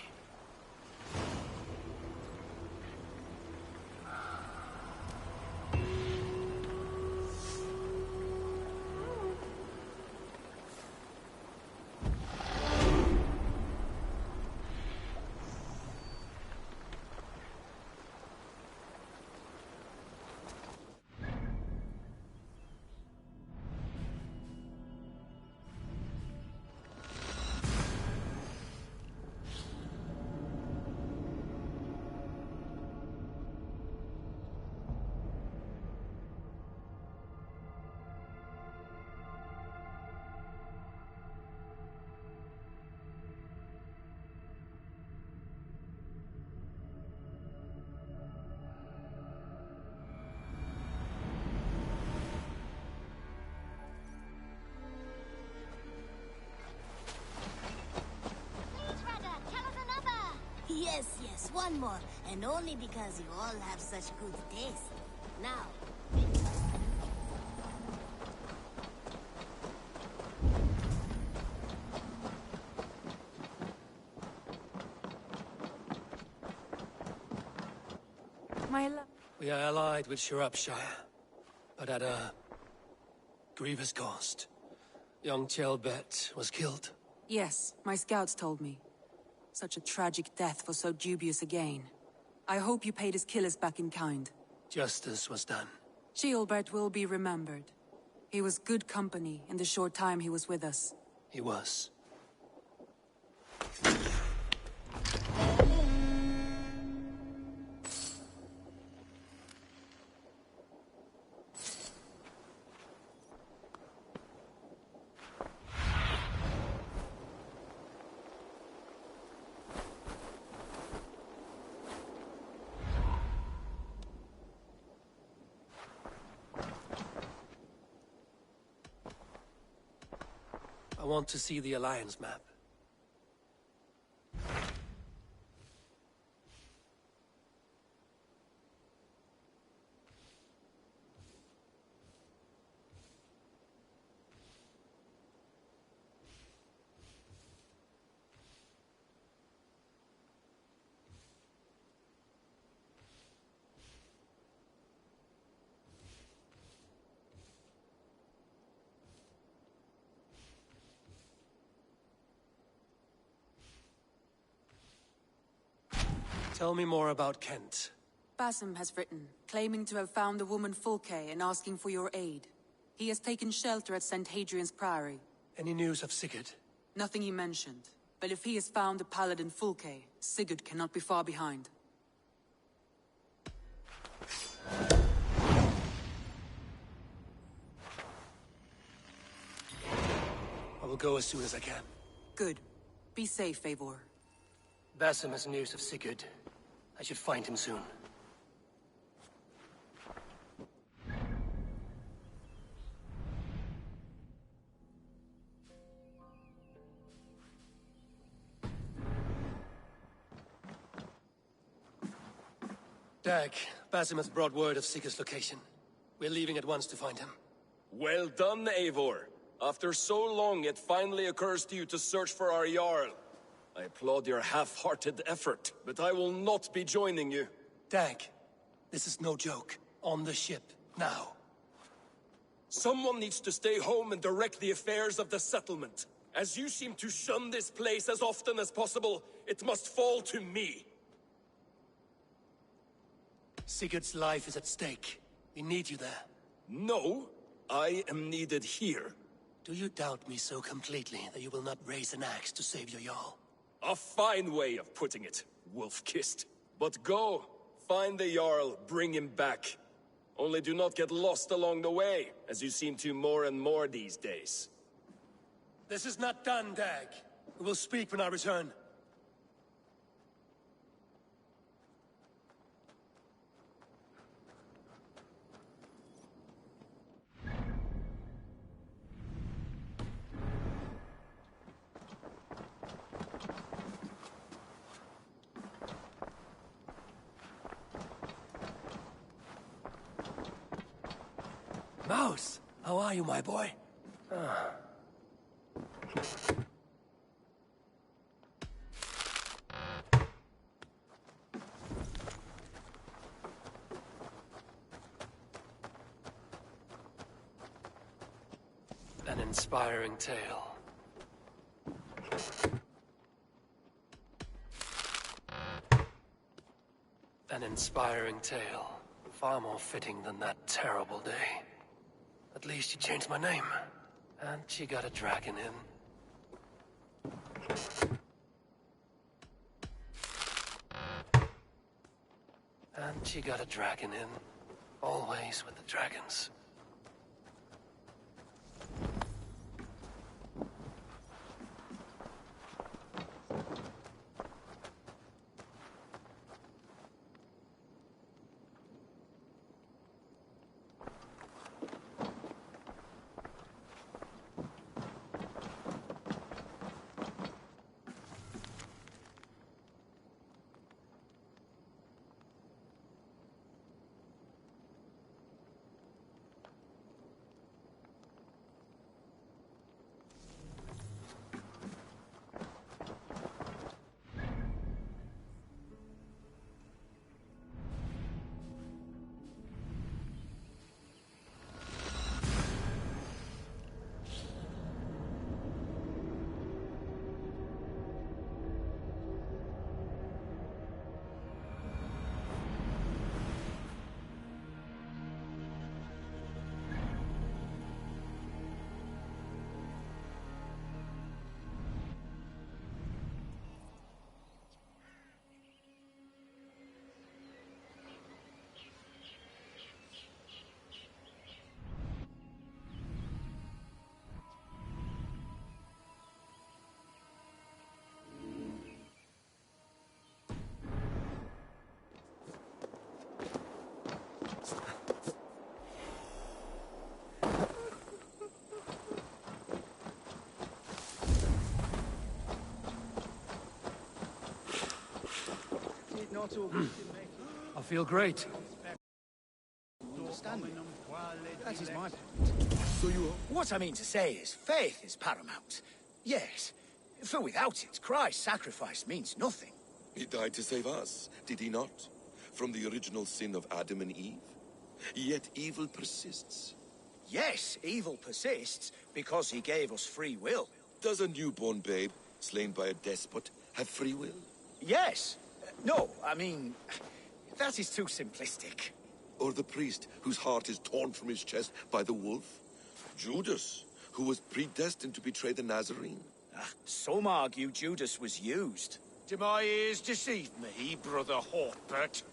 I: Yes, one more. And only because you all have such good taste. Now...
C: We are allied with Shropshire, but at a grievous cost. Young Ceolbert was killed.
N: Yes, my scouts told me. Such a tragic death for so dubious a gain. I hope you paid his killers back in kind.
C: Justice was done.
N: Ceolbert will be remembered. He was good company in the short time he was with us.
C: He was. want to see the Alliance map. Tell me more about Kent.
N: Basim has written, claiming to have found the woman Fulke and asking for your aid. He has taken shelter at St. Hadrian's Priory.
C: Any news of Sigurd?
N: Nothing he mentioned. But if he has found the paladin Fulke, Sigurd cannot be far behind.
C: I will go as soon as I can.
N: Good. Be safe, Eivor.
C: Basim has news of Sigurd. I should find him soon. Dag, Basim has brought word of Sigurd's location. We're leaving at once to find him.
L: Well done, Eivor. After so long, it finally occurs to you to search for our Jarl. I applaud your half-hearted effort, but I will not be joining you.
C: Dag, this is no joke. On the ship, now.
L: Someone needs to stay home and direct the affairs of the settlement. As you seem to shun this place as often as possible, it must fall to me.
C: Sigurd's life is at stake. We need you there.
L: No, I am needed here.
C: Do you doubt me so completely that you will not raise an axe to save your Jarl?
L: A fine way of putting it, wolf-kissed. But go, find the Jarl, bring him back. Only do not get lost along the way, as you seem to more and more these days.
C: This is not done, Dag. We will speak when I return. Mouse, how are you, my boy? An inspiring tale. An inspiring tale. Far more fitting than that terrible day. At least you changed my name. And she got a dragon in. And she got a dragon in. Always with the dragons. I feel great.
B: That is my point. What I mean to say is, faith is paramount. Yes, for without it, Christ's sacrifice means nothing.
O: He died to save us, did he not? From the original sin of Adam and Eve? Yet evil persists.
B: Yes, evil persists because he gave us free will.
O: Does a newborn babe, slain by a despot, have free will?
B: Yes. No, I mean, that is too simplistic.
O: Or the priest whose heart is torn from his chest by the wolf? Judas, who was predestined to betray the Nazarene?
B: Some argue Judas was used.
G: Do my ears deceive me, Brother Hawkbert?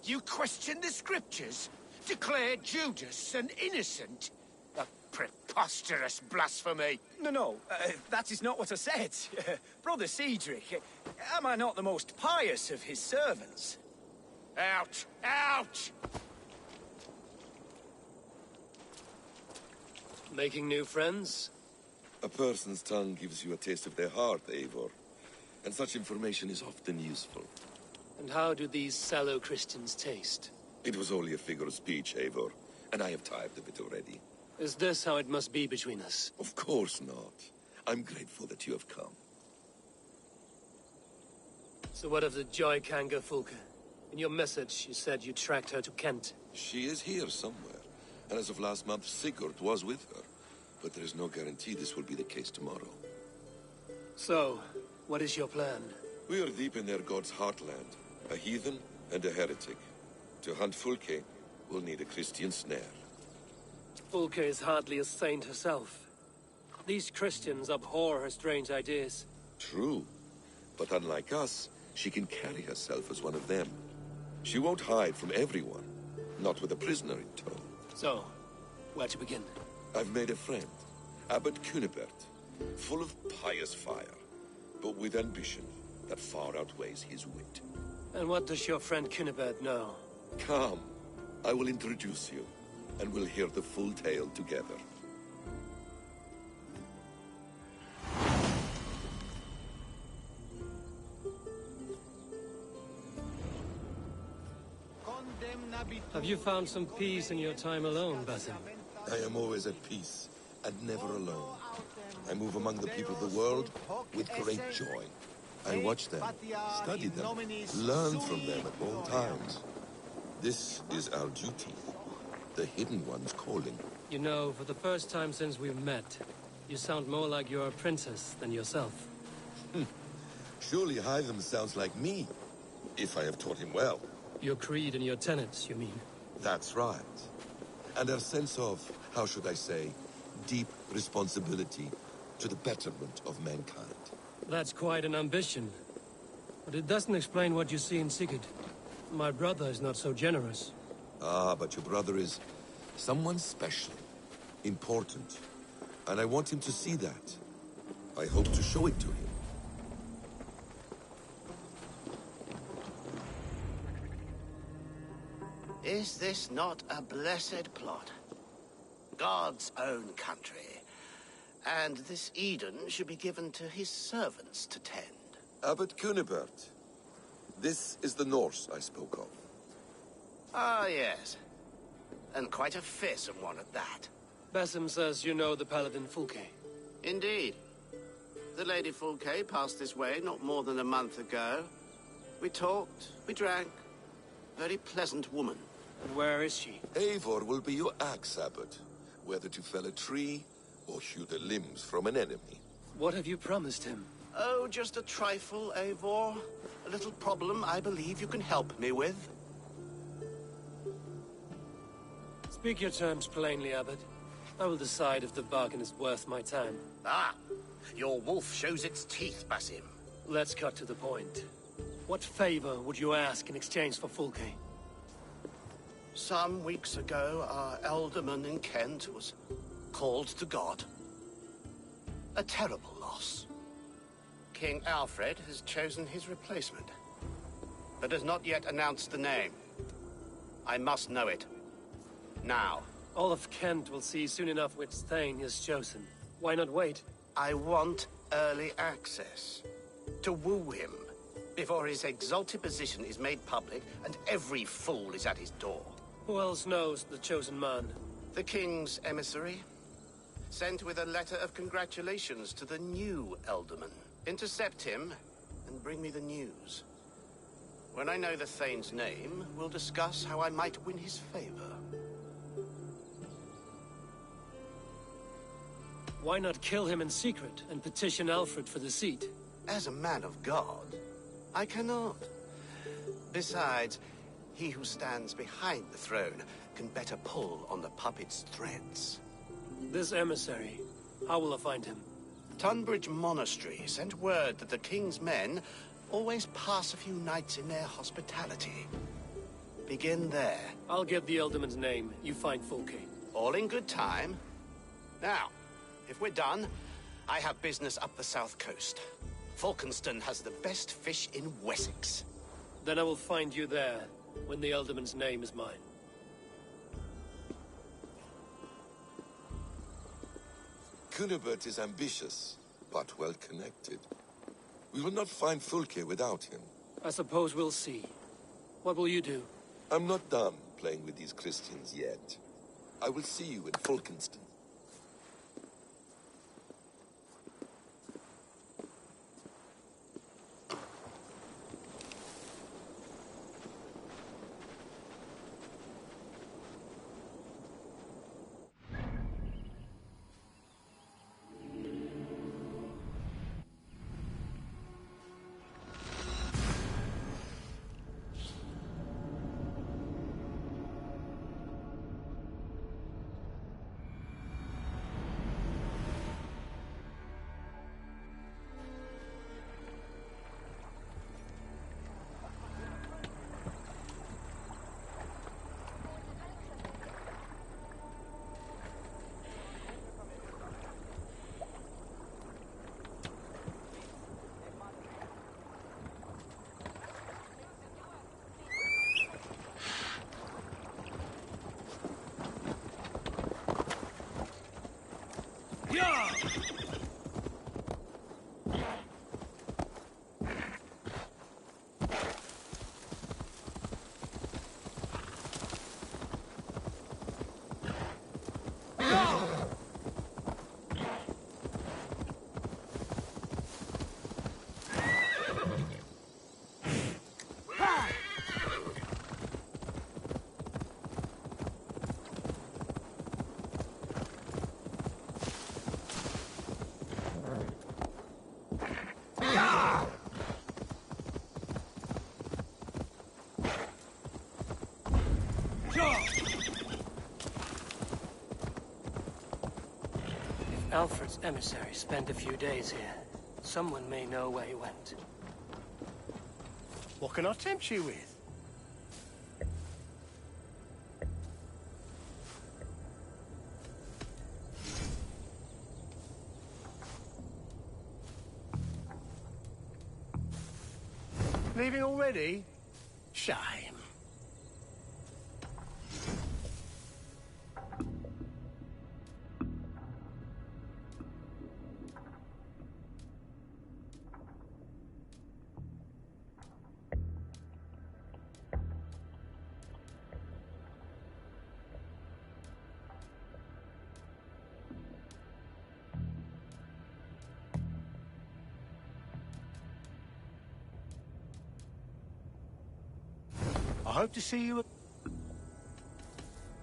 G: You question the scriptures? Declare Judas an innocent? A preposterous blasphemy!
B: No, that is not what I said. Brother Cedric, am I not the most pious of his servants?
G: Out! Out!
C: Making new friends?
O: A person's tongue gives you a taste of their heart, Eivor. And such information is often useful.
C: And how do these sallow Christians taste?
O: It was only a figure of speech, Eivor, and I have tired of it already.
C: Is this how it must be between us?
O: Of course not. I'm grateful that you have come.
C: So what of the Joy Kanga Fulke? In your message, you said you tracked her to Kent.
O: She is here somewhere, and as of last month, Sigurd was with her. But there is no guarantee this will be the case tomorrow.
C: So, what is your plan?
O: We are deep in their god's heartland, a heathen and a heretic. To hunt Fulke, we'll need a Christian snare.
C: Fulke is hardly a saint herself. These Christians abhor her strange ideas.
O: True, but unlike us, she can carry herself as one of them. She won't hide from everyone, not with a prisoner in tow.
C: So, where to begin?
O: I've made a friend, Abbot Cunibert, full of pious fire, but with ambition that far outweighs his wit.
C: And what does your friend Cunibert know?
O: Come, I will introduce you, and we'll hear the full tale together.
C: Have you found some peace in your time alone, Basim?
O: I am always at peace, and never alone. I move among the people of the world with great joy. I watch them, study them, learn from them at all times. This is our duty, the Hidden One's calling.
C: You know, for the first time since we've met, you sound more like you're a princess than yourself.
O: Surely Hytham sounds like me, if I have taught him well.
C: Your creed and your tenets, you mean?
O: That's right. And our sense of, how should I say, deep responsibility to the betterment of mankind.
C: That's quite an ambition. But it doesn't explain what you see in Sigurd. My brother is not so generous.
O: Ah, but your brother is someone special, important. And I want him to see that. I hope to show it to him.
F: Is this not a blessed plot? God's own country. And this Eden should be given to his servants to tend.
O: Abbot Cunibert. This is the Norse I spoke of.
F: Ah, yes. And quite a fearsome one at that.
C: Basim says you know the Paladin Fulke.
F: Indeed. The Lady Fulke passed this way not more than a month ago. We talked, we drank. Very pleasant woman.
C: And where is she?
O: Eivor will be your axe, Abbot. Whether to fell a tree or hew the limbs from an enemy.
C: What have you promised him?
F: Oh, just a trifle, Eivor. A little problem I believe you can help me with.
C: Speak your terms plainly, Abbot. I will decide if the bargain is worth my time.
F: Ah! Your wolf shows its teeth, Basim.
C: Let's cut to the point. What favor would you ask in exchange for Fulke?
F: Some weeks ago, our alderman in Kent was called to God. A terrible loss. King Alfred has chosen his replacement, but has not yet announced the name. I must know it. Now.
C: All of Kent will see soon enough which Thane is chosen. Why not wait?
F: I want early access. To woo him. before his exalted position is made public and every fool is at his door.
C: Who else knows the chosen man?
F: The king's emissary, sent with a letter of congratulations to the new Elderman. Intercept him and bring me the news. When I know the Thane's name, we'll discuss how I might win his favor.
C: Why not kill him in secret and petition Alfred for the seat?
F: As a man of God, I cannot. Besides, he who stands behind the throne can better pull on the puppet's threads.
C: This emissary, how will I find him?
F: Tunbridge Monastery sent word that the king's men always pass a few nights in their hospitality. Begin there.
C: I'll get the Elderman's name. You find Fulke.
F: All in good time. Now, if we're done, I have business up the south coast. Falkenston has the best fish in Wessex.
C: Then I will find you there, when the Elderman's name is mine.
O: Cunibert is ambitious, but well-connected. We will not find Fulke without him.
C: I suppose we'll see. What will you do?
O: I'm not done playing with these Christians yet. I will see you in Falkenston.
C: Alfred's emissary spent a few days here. Someone may know where he went.
G: What can I tempt you with? Leaving already? Shame. I hope to see you.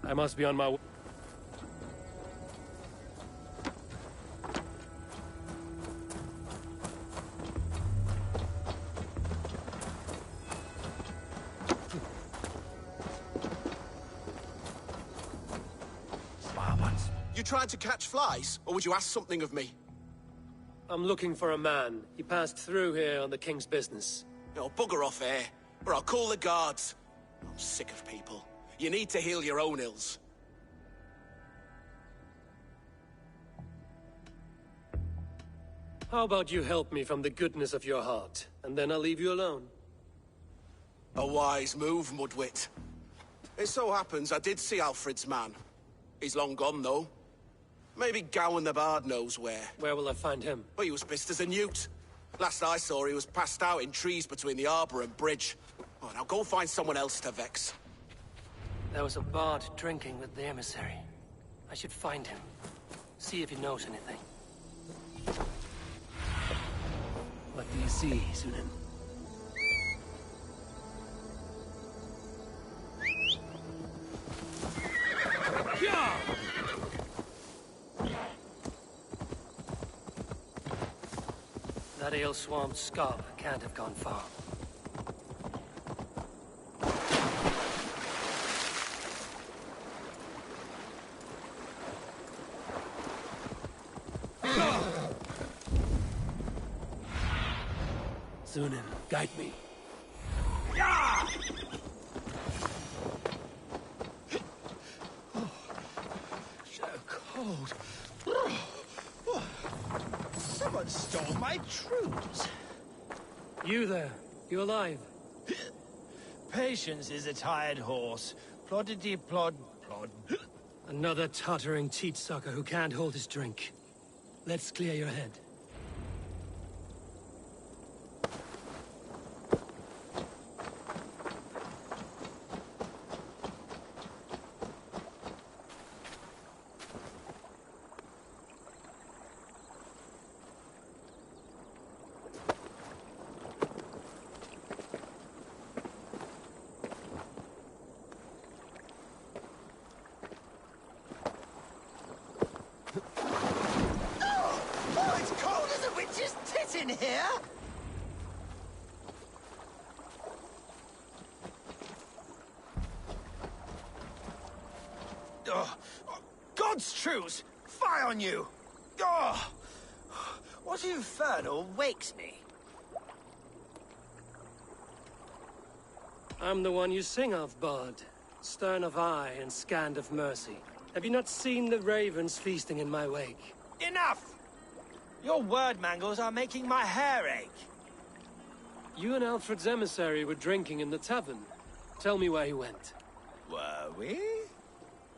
C: I must be on my way.
P: You trying to catch flies, or would you ask something of me?
C: I'm looking for a man. He passed through here on the king's business.
P: No, bugger off here, or I'll call the guards. I'm sick of people. You need to heal your own ills.
C: How about you help me from the goodness of your heart, and then I'll leave you alone?
P: A wise move, Mudwit. It so happens I did see Alfred's man. He's long gone, though. Maybe Gowan the Bard knows where.
C: Where will I find him?
P: Well, he was pissed as a newt. Last I saw, he was passed out in trees between the arbor and bridge. Oh, now go find someone else to vex.
C: There was a bard drinking with the emissary. I should find him. See if he knows anything. What do you see, Sunan? That ale-swamped scab can't have gone far. Sunan, guide me.
G: So cold. Someone stole my truths.
C: You there. You alive?
G: Patience is a tired horse. Ploddity plod plod.
C: Another tottering teat sucker who can't hold his drink. Let's clear your head.
G: Oh, it's cold as a witch's tit in here! Oh, God's truce! Fie on you! Oh, what infernal wakes me?
C: I'm the one you sing of, Bard. Stern of eye and scant of mercy. Have you not seen the ravens feasting in my wake?
G: Enough! Your word mangles are making my hair ache.
C: You and Alfred's emissary were drinking in the tavern. Tell me where he went.
G: Were we?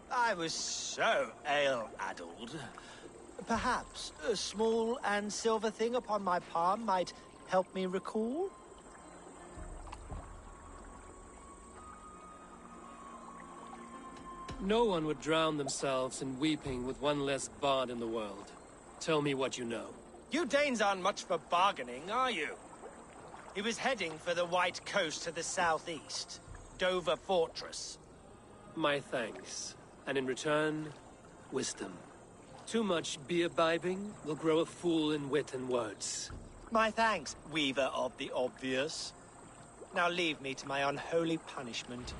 G: I was so ale-addled. Perhaps a small and silver thing upon my palm might help me recall?
C: No one would drown themselves in weeping with one less bard in the world. Tell me what you know.
G: You Danes aren't much for bargaining, are you? He was heading for the White Coast to the southeast. Dover Fortress.
C: My thanks. And in return, wisdom. Too much beer-bibbing will grow a fool in wit and words.
G: My thanks, weaver of the obvious. Now leave me to my unholy punishment.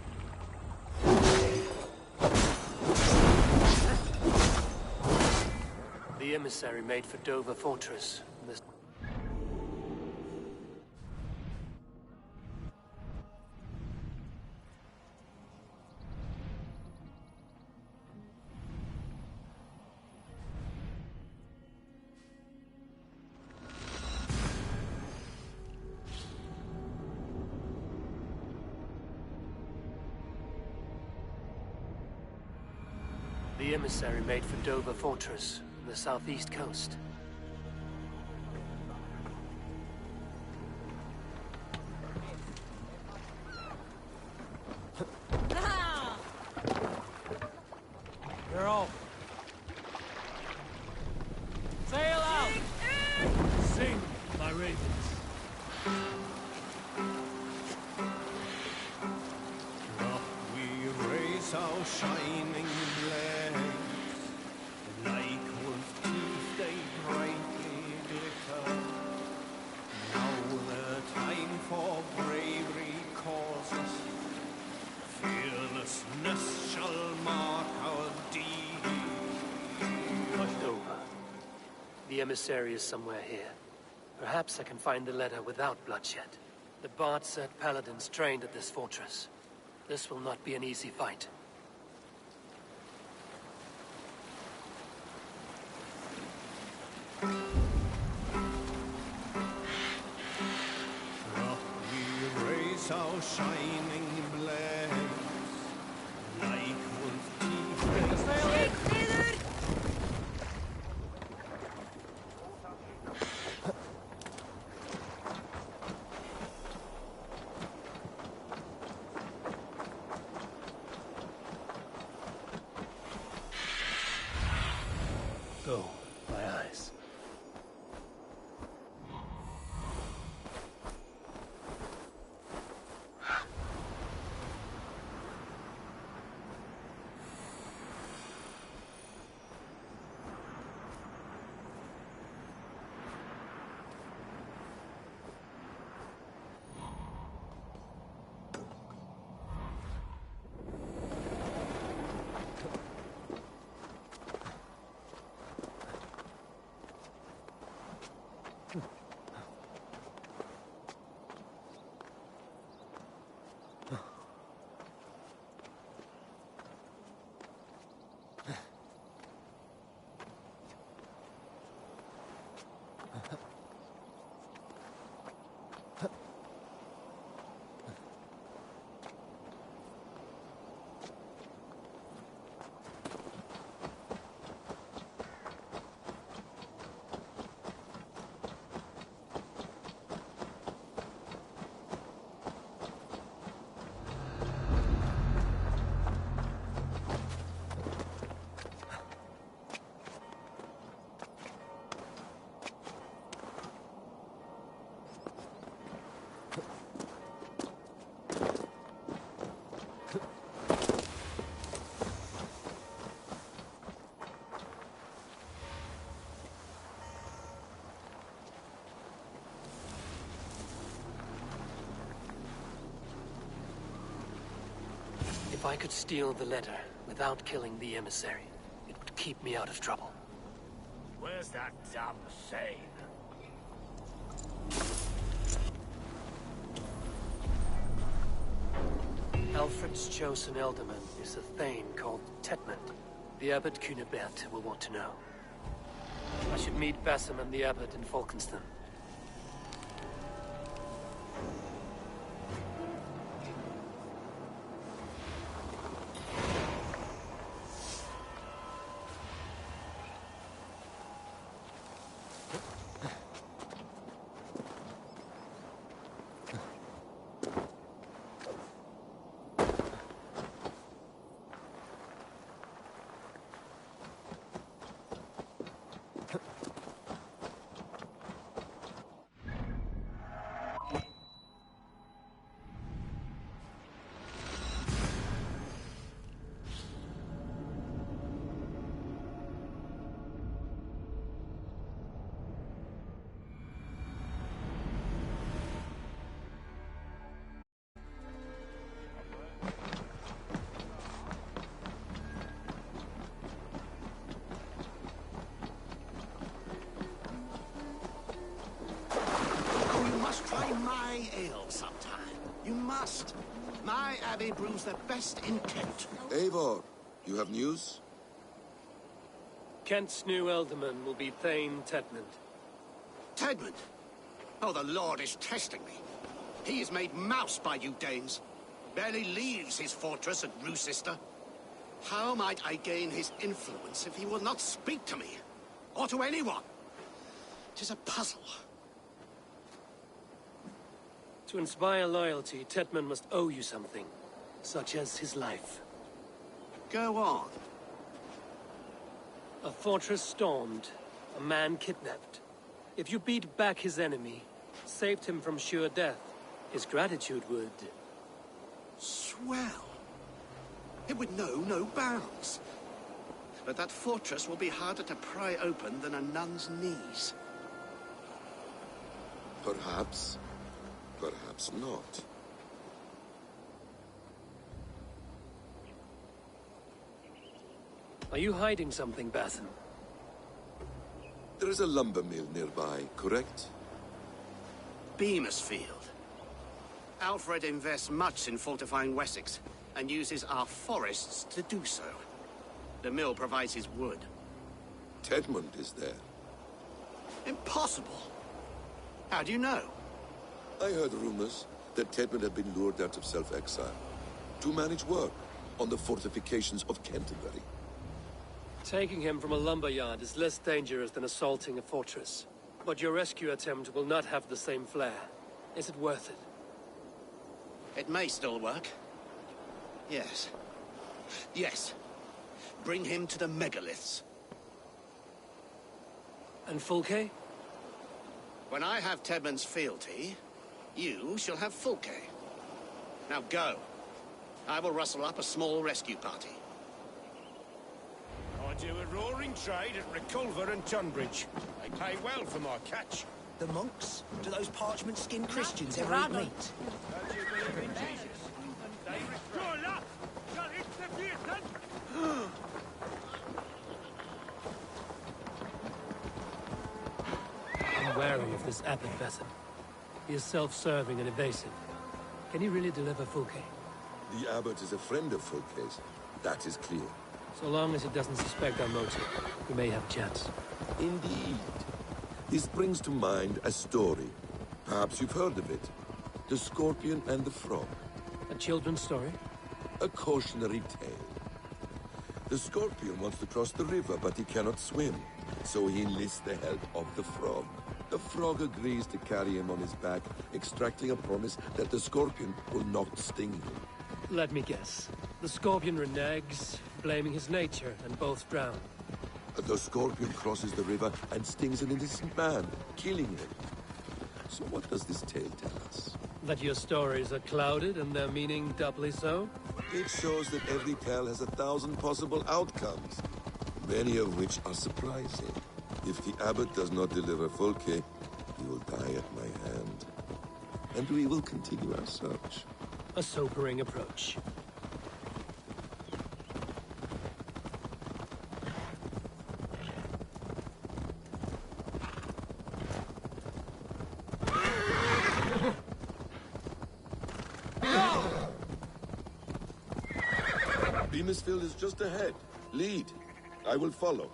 C: The emissary made for Dover Fortress. The emissary made for Dover Fortress, on the southeast coast. You're off. Sail out! Sing, my ravens.
Q: We raise our shining blade, like wolf teeth they brightly glitter. Now the time for bravery calls. Fearlessness shall mark our deed.
C: Dover. The emissary is somewhere here. Perhaps I can find the letter without bloodshed. The bard said paladins trained at this fortress. This will not be an easy fight.
Q: We raise our shining blade, like wolf teeth they
C: If I could steal the letter without killing the emissary, it would keep me out of trouble.
G: Where's that damn Thane?
C: Alfred's chosen ealdorman is a Thane called Tetmund. The Abbot Cunibert will want to know. I should meet Basim and the Abbot in Falkenston.
F: Try my ale sometime. You must. My abbey brews the best in Kent.
O: Eivor, you have news?
C: Kent's new ealdorman will be Thane Tetmund.
F: Tetmund? Oh, the Lord is testing me. He is made mouse by you Danes. Barely leaves his fortress at Roosister. How might I gain his influence if he will not speak to me? Or to anyone? 'Tis a puzzle.
C: To inspire loyalty, Tetmund must owe you something, such as his life.
F: Go on.
C: A fortress stormed, a man kidnapped. If you beat back his enemy, saved him from sure death, his gratitude would...
F: Swell. It would know no bounds. But that fortress will be harder to pry open than a nun's knees.
O: Perhaps. Perhaps not.
C: Are you hiding something, Basim?
O: There is a lumber mill nearby, correct?
F: Beamisfield. Alfred invests much in fortifying Wessex, and uses our forests to do so. The mill provides his wood.
O: Tetmund is there.
F: Impossible! How do you know?
O: I heard rumors that Tetmund had been lured out of self-exile to manage work on the fortifications of Canterbury.
C: Taking him from a lumberyard is less dangerous than assaulting a fortress. But your rescue attempt will not have the same flair. Is it worth it?
F: It may still work. Yes. Yes. Bring him to the megaliths.
C: And Fulke?
F: When I have Tedmund's fealty, you shall have Fulke. Now go. I will rustle up a small rescue party.
Q: I do a roaring trade at Reculver and Tunbridge. They pay well for my catch.
B: The monks? Do those parchment-skinned Christians ever eat meat?
Q: Don't you believe in Jesus? They
C: I'm wary of this Abbot Basim. He is self-serving and evasive. Can he really deliver Fulke?
O: The Abbot is a friend of Fulke's. That is clear.
C: So long as he doesn't suspect our motive, we may have a chance.
O: Indeed. This brings to mind a story. Perhaps you've heard of it. The Scorpion and the Frog.
C: A children's story?
O: A cautionary tale. The Scorpion wants to cross the river, but he cannot swim. So he enlists the help of the Frog. The Frog agrees to carry him on his back, extracting a promise that the Scorpion will not sting him.
C: Let me guess. The Scorpion reneges, blaming his nature, and both drown.
O: The Scorpion crosses the river and stings an innocent man, killing him. So what does this tale tell us?
C: That your stories are clouded and their meaning doubly so?
O: It shows that every tale has 1,000 possible outcomes, many of which are surprising. If the Abbot does not deliver Fulke, he will die at my hand. And we will continue our search.
C: A sobering approach.
O: Beamisfield is just ahead. Lead. I will follow.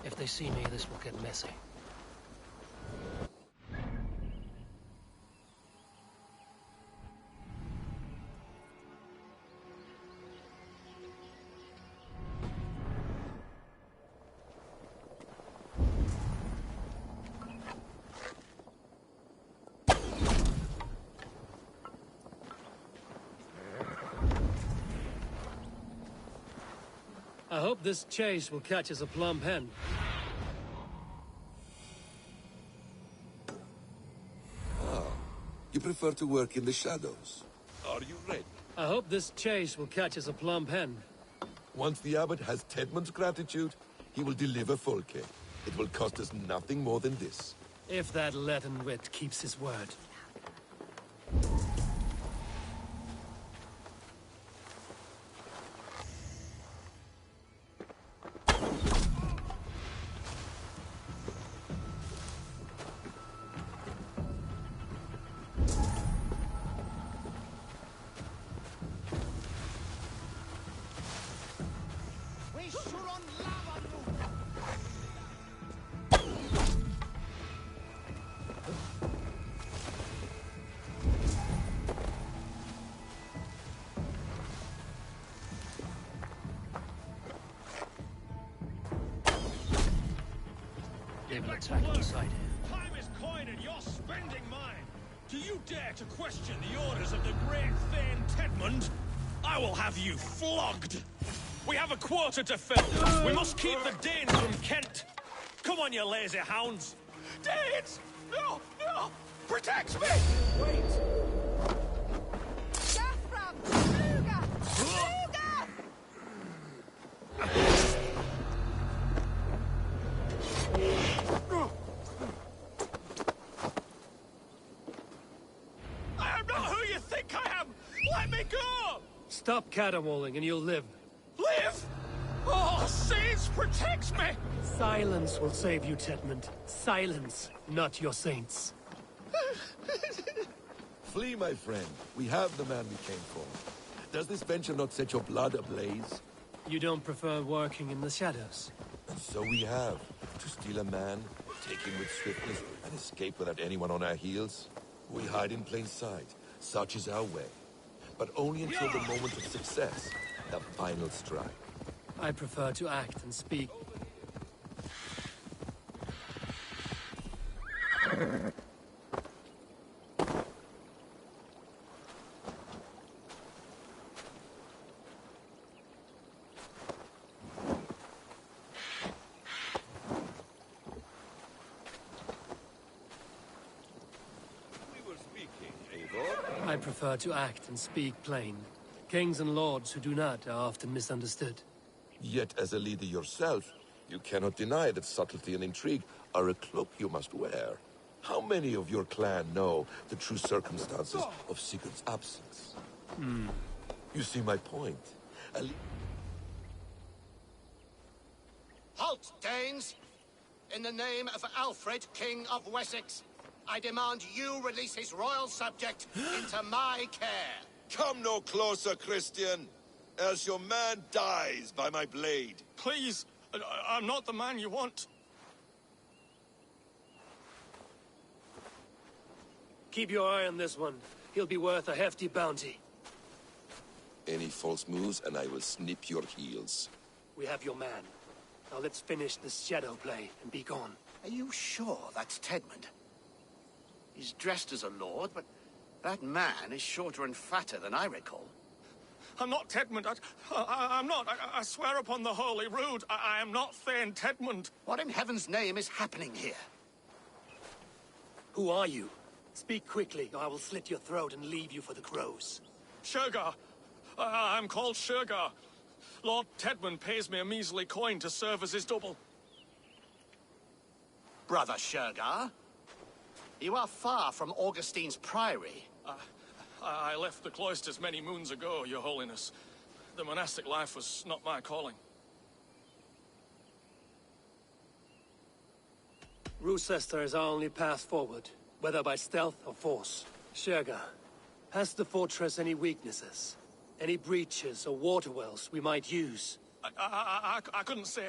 C: If they see me, this will get messy. I hope this chase will catch us a plump hen.
O: Ah, you prefer to work in the shadows. Are you ready?
C: I hope this chase will catch us a plump hen.
O: Once the abbot has Tedmund's gratitude, he will deliver Folke. It will cost us nothing more than this.
C: If that leaden wit keeps his word. They will attack inside here.
Q: Time is coin and you're spending mine. Do you dare to question the orders of the great Thane Tedmund? I will have you flogged. We have a quarter to fill. We must keep the Danes from Kent. Come on, you lazy hounds. Danes! No! No! Protect me! Wait! I am not who you think I am! Let me go!
C: Stop caterwauling and you'll live.
Q: Live? Oh, saints, protect me!
C: Silence will save you, Tedmund. Silence, not your saints.
O: Flee, my friend. We have the man we came for. Does this venture not set your blood ablaze?
C: You don't prefer working in the shadows?
O: And so we have. To steal a man, take him with swiftness, and escape without anyone on our heels? We hide in plain sight. Such is our way. But only until the moment of success, the final strike.
C: I prefer to act and speak. I prefer to act and speak plain. Kings and lords who do not are often misunderstood.
O: Yet as a leader yourself, you cannot deny that subtlety and intrigue are a cloak you must wear. How many of your clan know the true circumstances of Sigurd's absence? You see my point.
F: Halt, Danes! In the name of Alfred, King of Wessex, I demand you release his royal subject into my care.
O: Come no closer, Christian, else your man dies by my blade.
Q: Please, I'm not the man you want.
C: Keep your eye on this one. He'll be worth a hefty bounty.
O: Any false moves and I will snip your heels.
C: We have your man. Now let's finish this shadow play and be gone.
F: Are you sure that's Tedmund? He's dressed as a lord, but that man is shorter and fatter than I recall.
Q: I'm not Tedmund. I'm not. I swear upon the Holy Rood, I am not Thane Tedmund.
F: What in heaven's name is happening here?
C: Who are you? Speak quickly, or I will slit your throat and leave you for the crows.
Q: Shergar. I'm called Shergar. Lord Tedmund pays me a measly coin to serve as his double.
F: Brother Shergar? You are far from Augustine's priory.
Q: I left the cloisters many moons ago, Your Holiness. The monastic life was not my calling.
C: Rochester is our only path forward, whether by stealth or force. Sherga, has the fortress any weaknesses? Any breaches or water wells we might use?
Q: I couldn't say.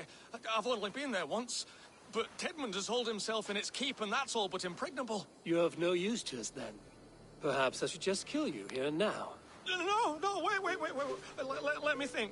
Q: I've only been there once. But Tedmund has hauled himself in its keep, and that's all but impregnable.
C: You're of no use to us, then. Perhaps I should just kill you here and now.
Q: No, wait. Let me think.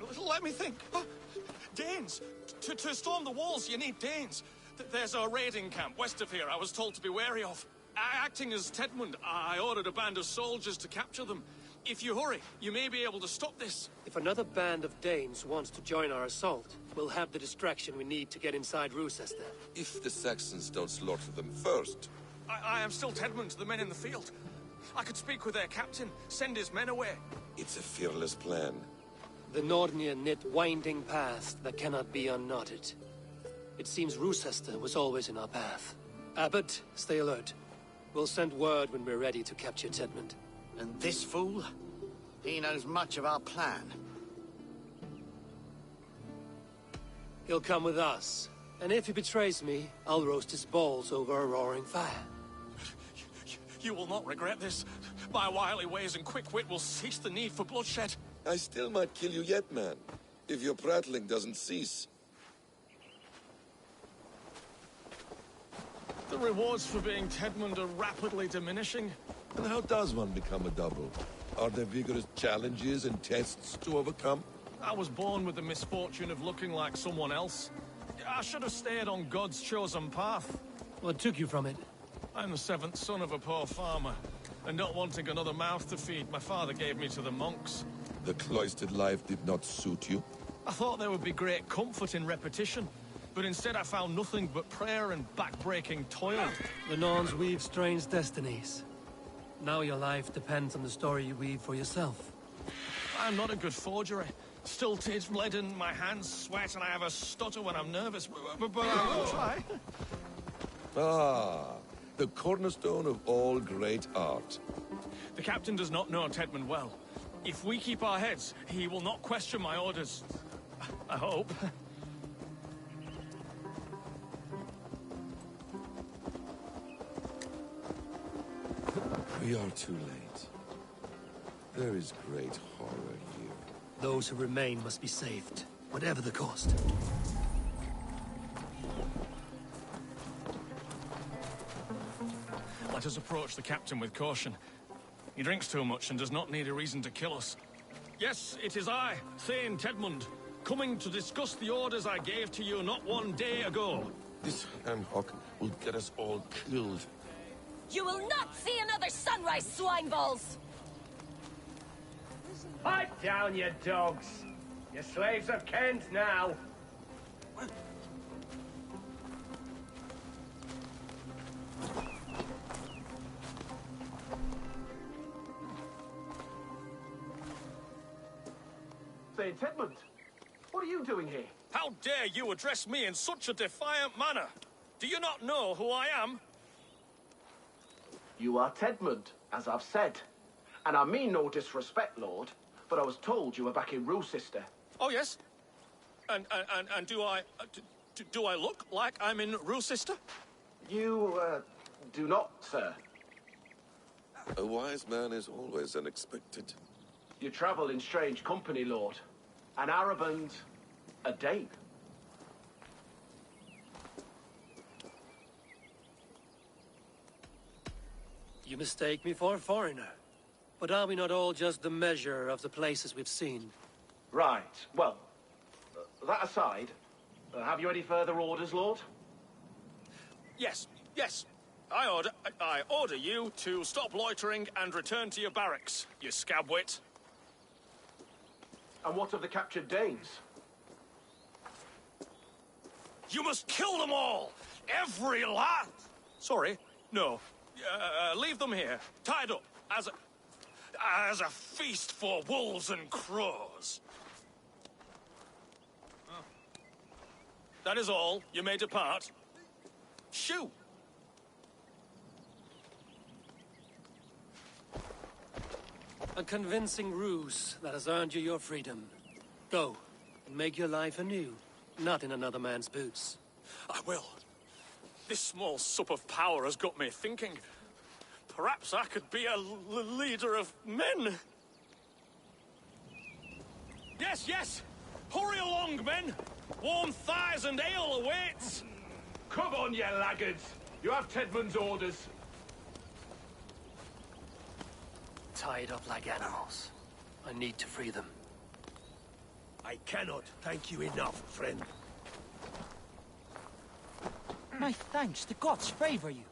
Q: Danes! To storm the walls, you need Danes. There's a raiding camp west of here I was told to be wary of. Acting as Tedmund, I ordered a band of soldiers to capture them. If you hurry, you may be able to stop this.
C: If another band of Danes wants to join our assault, we'll have the distraction we need to get inside Rochester.
O: If the Saxons don't slaughter them first.
Q: I am still Tedmund to the men in the field. I could speak with their captain, send his men away.
O: It's a fearless plan.
C: The Nordnir knit winding paths that cannot be unknotted. It seems Rochester was always in our path. Abbot, stay alert. We'll send word when we're ready to capture Tedmund.
F: And this fool? He knows much of our plan.
C: He'll come with us. And if he betrays me, I'll roast his balls over a roaring fire.
Q: You will not regret this. My wily ways and quick wit will cease the need for bloodshed.
O: I still might kill you yet, man. If your prattling doesn't cease.
Q: The rewards for being Tedmund are rapidly diminishing.
O: And how does one become a double? Are there vigorous challenges and tests to overcome?
Q: I was born with the misfortune of looking like someone else. I should have stayed on God's chosen path.
C: What took you from it?
Q: I'm the seventh son of a poor farmer. And not wanting another mouth to feed, my father gave me to the monks.
O: The cloistered life did not suit you?
Q: I thought there would be great comfort in repetition. But instead I found nothing but prayer and back-breaking toil.
C: The Norns weave strange destinies. Now your life depends on the story you weave for yourself.
Q: I'm not a good forgery. Stilted, leaden, my hands sweat, and I have a stutter when I'm nervous. But I will try.
O: Ah, the cornerstone of all great art.
Q: The captain does not know Tedmund well. If we keep our heads, he will not question my orders. I hope.
O: We are too late. There is great horror here.
C: Those who remain must be saved, whatever the cost.
Q: Let us approach the captain with caution. He drinks too much and does not need a reason to kill us. Yes, it is I, Thane Tedmund, coming to discuss the orders I gave to you not one day ago.
O: This ham-hock will get us all killed.
R: You will not see another sunrise, swineballs!
S: Pipe down, you dogs! Your slaves of Kent now!
T: Thane Tedmund, what are you doing here?
Q: How dare you address me in such a defiant manner? Do you not know who I am?
T: You are Tedmund, as I've said. And I mean no disrespect, Lord, but I was told you were back in Rochester.
Q: Oh, yes? And do I look like I'm in Rochester?
T: You, do not, sir.
O: A wise man is always unexpected.
T: You travel in strange company, Lord. An Arab and a Dane.
C: You mistake me for a foreigner. But are we not all just the measure of the places we've seen?
T: Right. Well, that aside, have you any further orders, Lord?
Q: Yes. I order you to stop loitering and return to your barracks, you scabwit.
T: And what of the captured Danes?
Q: You must kill them all! Every last! Sorry, no. Leave them here, tied up, as a feast for wolves and crows. That is all. You may depart. Shoo!
C: A convincing ruse that has earned you your freedom. Go, and make your life anew, not in another man's boots.
Q: I will. This small sup of power has got me thinking. Perhaps I could be a leader of men. Yes, yes! Hurry along, men! Warm thighs and ale awaits!
S: Come on, you laggards! You have Tedmund's orders.
C: Tied up like animals. I need to free them.
G: I cannot thank you enough, friend.
U: My thanks. The gods favor you.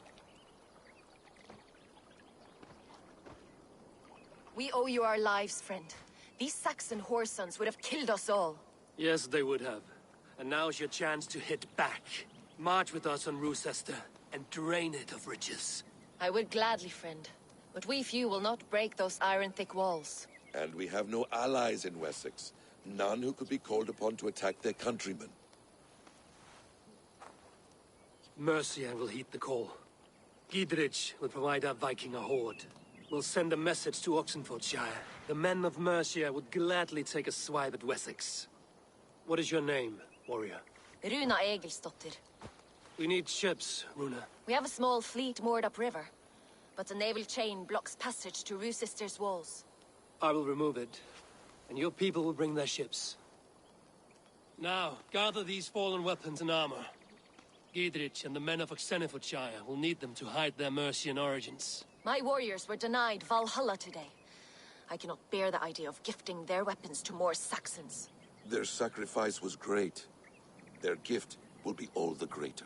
R: We owe you our lives, friend. These Saxon whoresons would have killed us all.
C: Yes, they would have. And now's your chance to hit back. March with us on Roosester and drain it of riches.
R: I would gladly, friend. But we few will not break those iron-thick walls.
O: And we have no allies in Wessex. None who could be called upon to attack their countrymen.
C: Mercia will heed the call. Gidrich will provide our Viking a horde. We'll send a message to Oxenfordshire. The men of Mercia would gladly take a swipe at Wessex. What is your name, warrior?
R: Runa Egilsdotter.
C: We need ships, Runa.
R: We have a small fleet moored upriver, but the naval chain blocks passage to Roosester's walls.
C: I will remove it, and your people will bring their ships. Now, gather these fallen weapons and armor. Gidrich and the men of Oxenfordshire will need them to hide their Mercian origins.
R: My warriors were denied Valhalla today. I cannot bear the idea of gifting their weapons to more Saxons.
O: Their sacrifice was great. Their gift will be all the greater.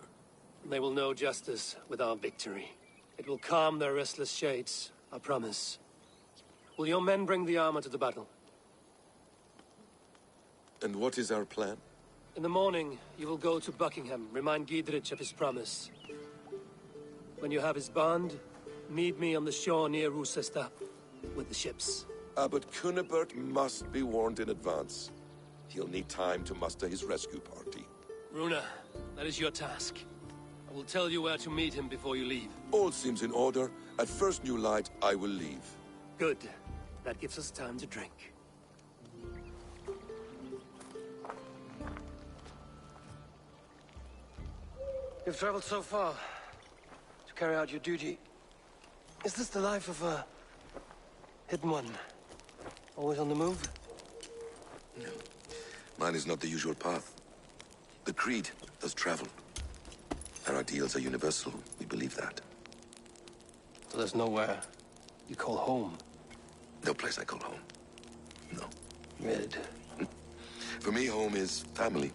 C: They will know justice with our victory. It will calm their restless shades, I promise. Will your men bring the armor to the battle?
O: And what is our plan?
C: In the morning, you will go to Buckingham, remind Gidrich of his promise. When you have his bond, meet me on the shore near Roosester, with the ships.
O: Abbot Cunibert must be warned in advance. He'll need time to muster his rescue party.
C: Runa, that is your task. I will tell you where to meet him before you leave.
O: All seems in order. At first new light, I will leave.
C: Good. That gives us time to drink. You've traveled so far to carry out your duty. Is this the life of a hidden one? Always on the move?
O: No. Mine is not the usual path. The Creed does travel. Our ideals are universal. We believe that.
C: So there's nowhere you call home?
O: No place I call home. No.
C: Mid.
O: For me, home is family.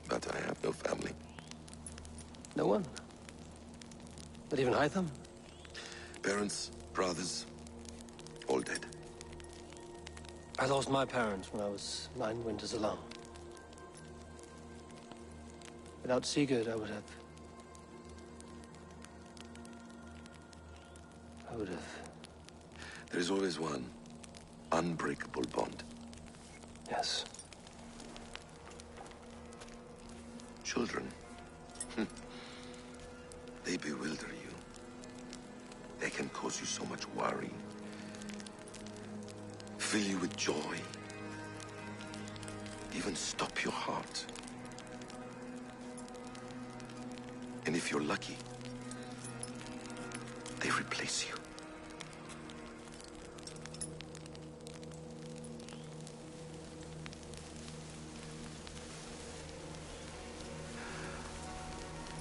O: But I have no family.
C: No one? Not even Hytham?
O: Parents, brothers, all dead.
C: I lost my parents when I was 9 winters alone. Without Sigurd, I would have...
O: There is always one unbreakable bond.
C: Yes.
O: Children. They bewilder you. They can cause you so much worry. Fill you with joy. Even stop your heart. And if you're lucky, they replace you.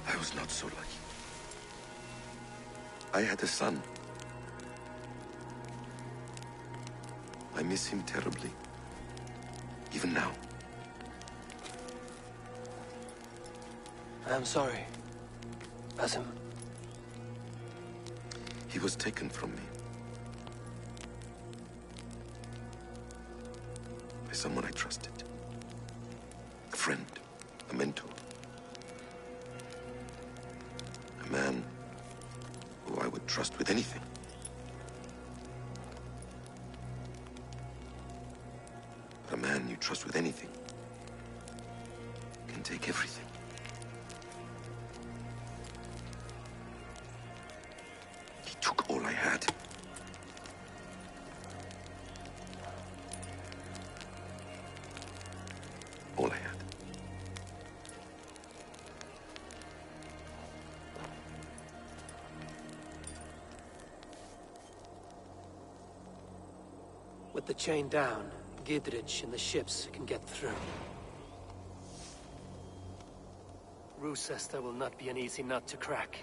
O: I was not so lucky. I had a son. I miss him terribly. Even now.
C: I am sorry. Basim.
O: He was taken from me. By someone I trusted. A friend. A mentor. A man who I would trust with anything. But a man you trust with anything can take everything. He took all I had. All I had.
M: the chain down, Gidrich and the ships can get through. Roosester will not be an easy nut to crack.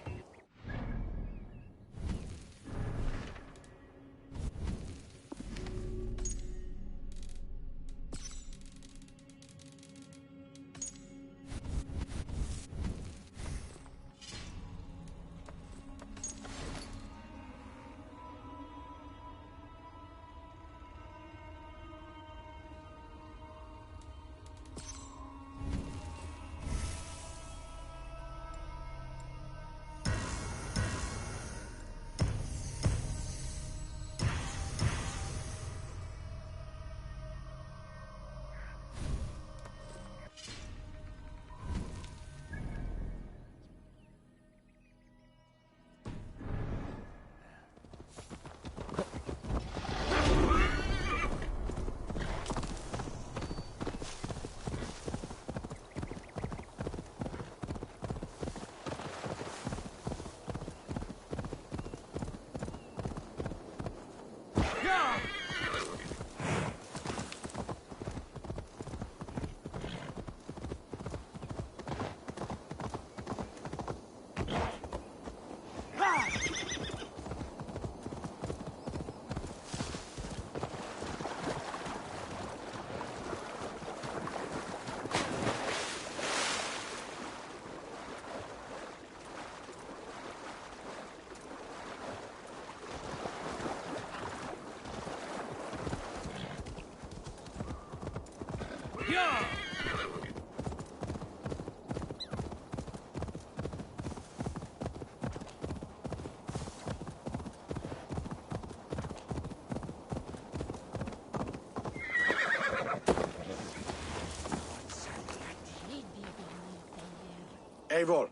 B: Eivor,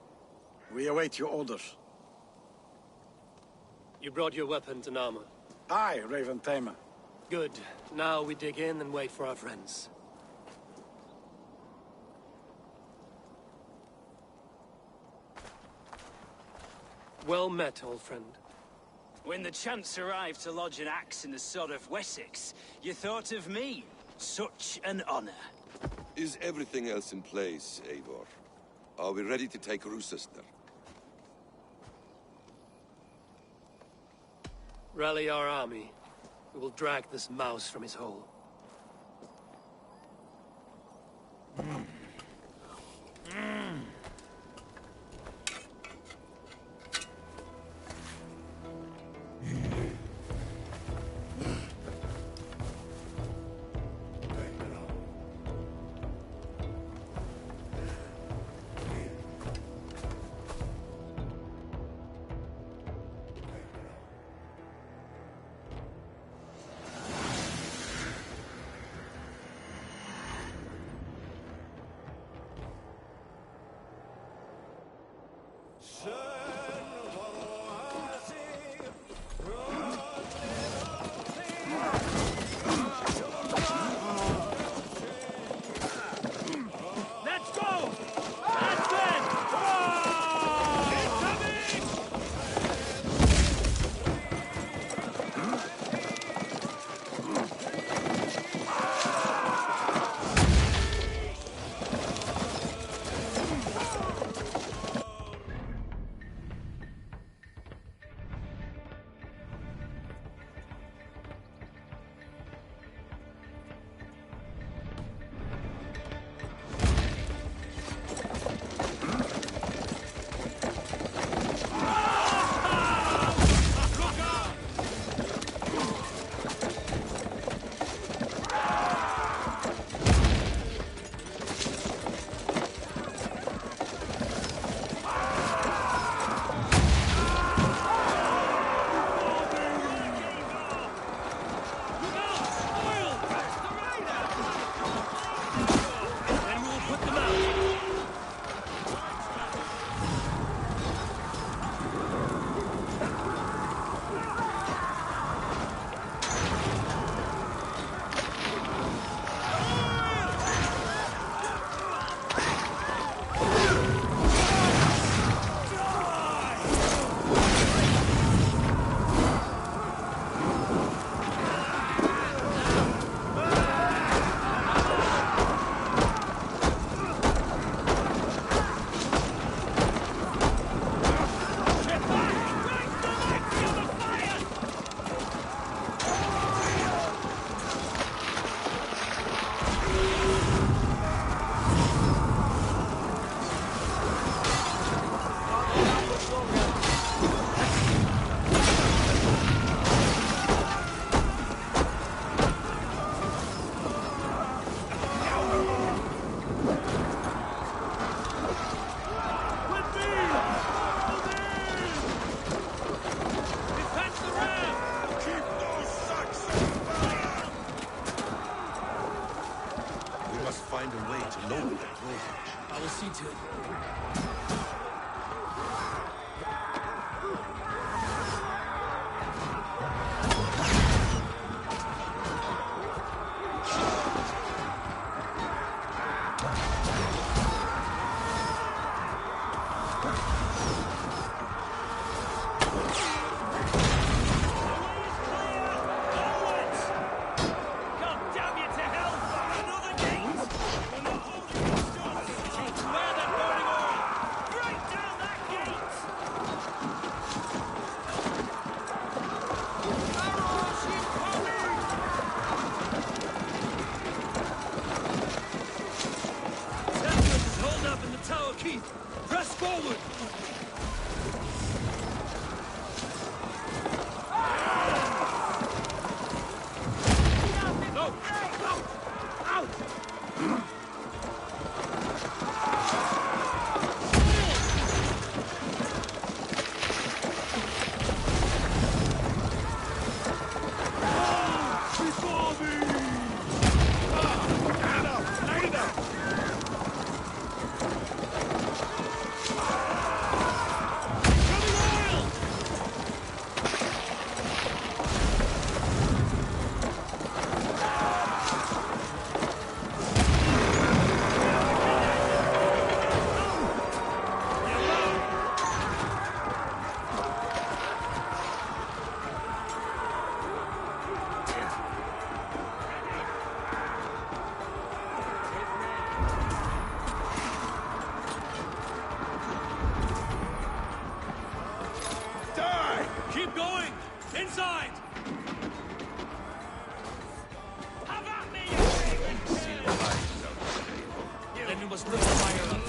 B: we await your orders.
M: You brought your weapons and armor?
B: Aye, Raven Tamer.
M: Good. Now we dig in and wait for our friends. Well met, old friend.
E: When the chance arrived to lodge an axe in the sod of Wessex, you thought of me. Such an honor.
O: Is everything else in place, Eivor? Are we ready to take Roosester?
M: Rally our army. We will drag this mouse from his hole.
O: must find a way to lower the drawbridge.
C: I will see to it. Press forward! No! Out! Out! Before me! Stand up! Light it up! Keep going! Inside! Have at me, you Then you must put the fire up.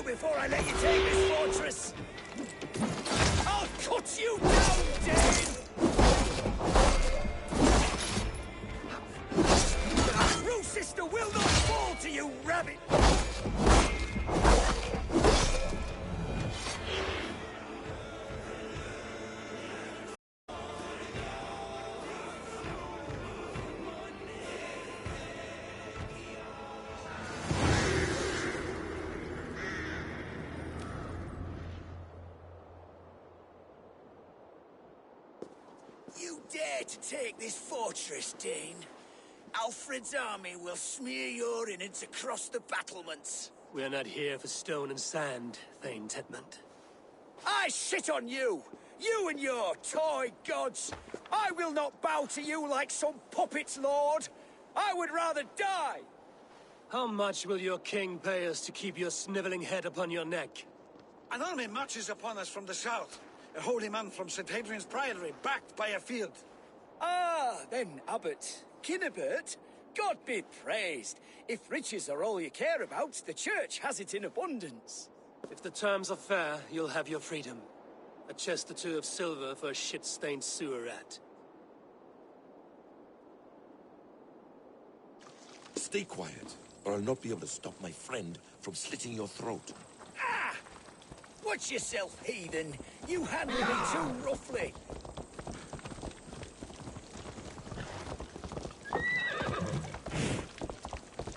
B: Before I let you take this fortress, I'll cut you down, Dane! Rue sister will not fall to you, rabbit! You dare to take this fortress, Dane? Alfred's army will smear your innards across the battlements.
C: We are not here for stone and sand, Thane Tedmund.
B: I shit on you! You and your toy gods! I will not bow to you like some puppet's lord! I would rather die!
C: How much will your king pay us to keep your sniveling head upon your neck?
J: An army marches upon us from the south. A holy man from St. Hadrian's Priory, backed by a field.
B: Ah, then, Abbot Kinnebert, God be praised. If riches are all you care about, the church has it in abundance.
C: If the terms are fair, you'll have your freedom. A chest or two of silver for a shit-stained sewer rat.
O: Stay quiet, or I'll not be able to stop my friend from slitting your throat.
B: Ah! Watch yourself, heathen. You handle me too roughly.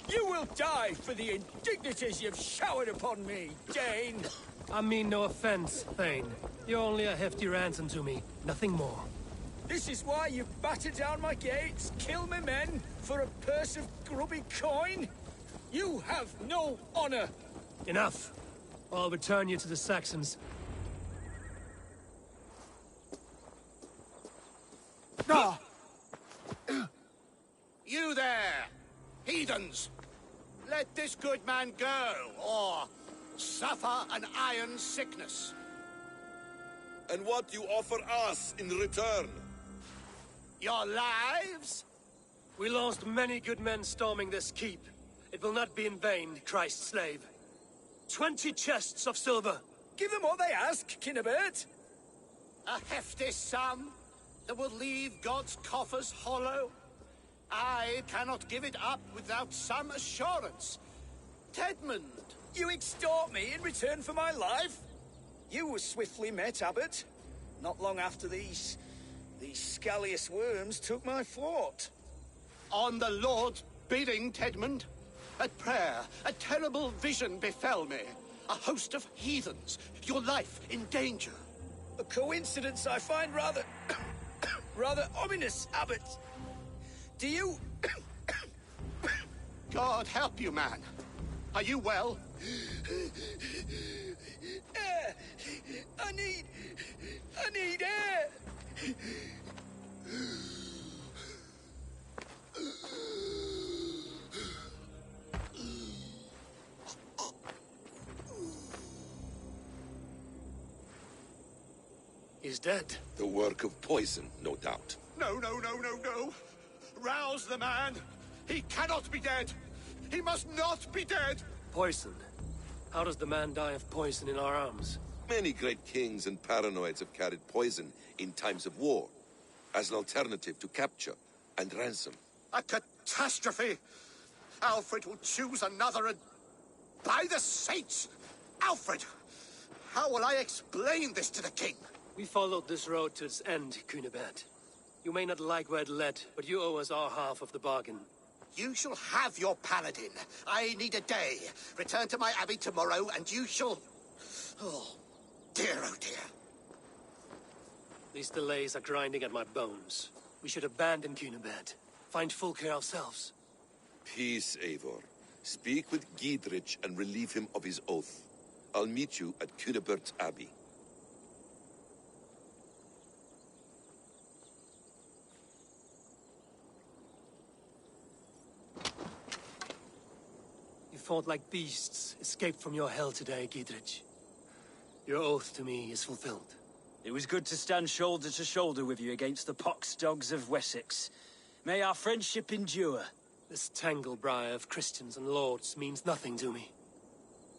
B: You will die for the indignities you've showered upon me, Dane.
C: I mean no offense, Thane. You're only a hefty ransom to me, nothing more.
B: This is why you batter down my gates, kill my men, for a purse of grubby coin? You have no honor!
C: Enough! I'll return you to the Saxons.
G: You there, heathens!
F: Let this good man go, or suffer an iron sickness.
O: And what you offer us in return?
F: Your lives?
C: We lost many good men storming this keep. It will not be in vain, Christ's slave. 20 chests of silver.
B: Give them what they ask, Kinnebert.
F: A hefty sum that will leave God's coffers hollow? I cannot give it up without some assurance. Tedmund!
B: You extort me in return for my life? You were swiftly met, Abbot. Not long after these scallious worms took my fort.
F: On the Lord's bidding, Tedmund. At prayer, a terrible vision befell me. A host of heathens, your life in danger.
B: A coincidence I find rather... rather ominous, Abbot. Do you...
F: God help you, man. Are you well?
B: Air! I need air!
C: He's dead.
O: The work of poison, no doubt.
F: No. Rouse the man. He cannot be dead. He must not be dead.
C: Poison. How does the man die of poison in our arms?
O: Many great kings and paranoids have carried poison in times of war, as an alternative to capture and ransom.
F: A catastrophe! Alfred will choose another and... By the saints! Alfred! How will I explain this to the king?
C: We followed this road to its end, Cunibert. You may not like where it led, but you owe us our half of the bargain.
F: You shall have your paladin. I need a day. Return to my abbey tomorrow, and you shall... Oh dear.
C: These delays are grinding at my bones. We should abandon Cunibert. Find Fulke ourselves.
O: Peace, Eivor. Speak with Giedrich and relieve him of his oath. I'll meet you at Cunebert's Abbey.
C: You fought like beasts, escaped from your hell today, Giedrich. Your oath to me is fulfilled.
E: It was good to stand shoulder to shoulder with you against the pox dogs of Wessex. May our friendship endure.
C: This tangle-briar of Christians and lords means nothing to me.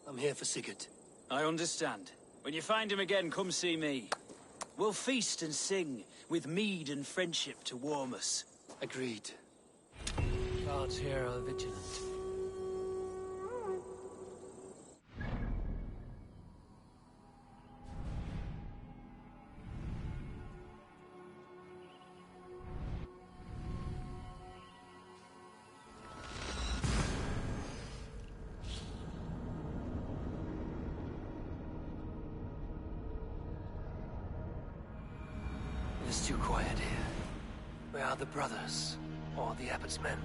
C: I'm here for Sigurd.
E: I understand. When you find him again, come see me. We'll feast and sing, with mead and friendship to warm us.
C: Agreed. Guards here are vigilant. It's too quiet here. Where are the brothers? Or the abbot's men?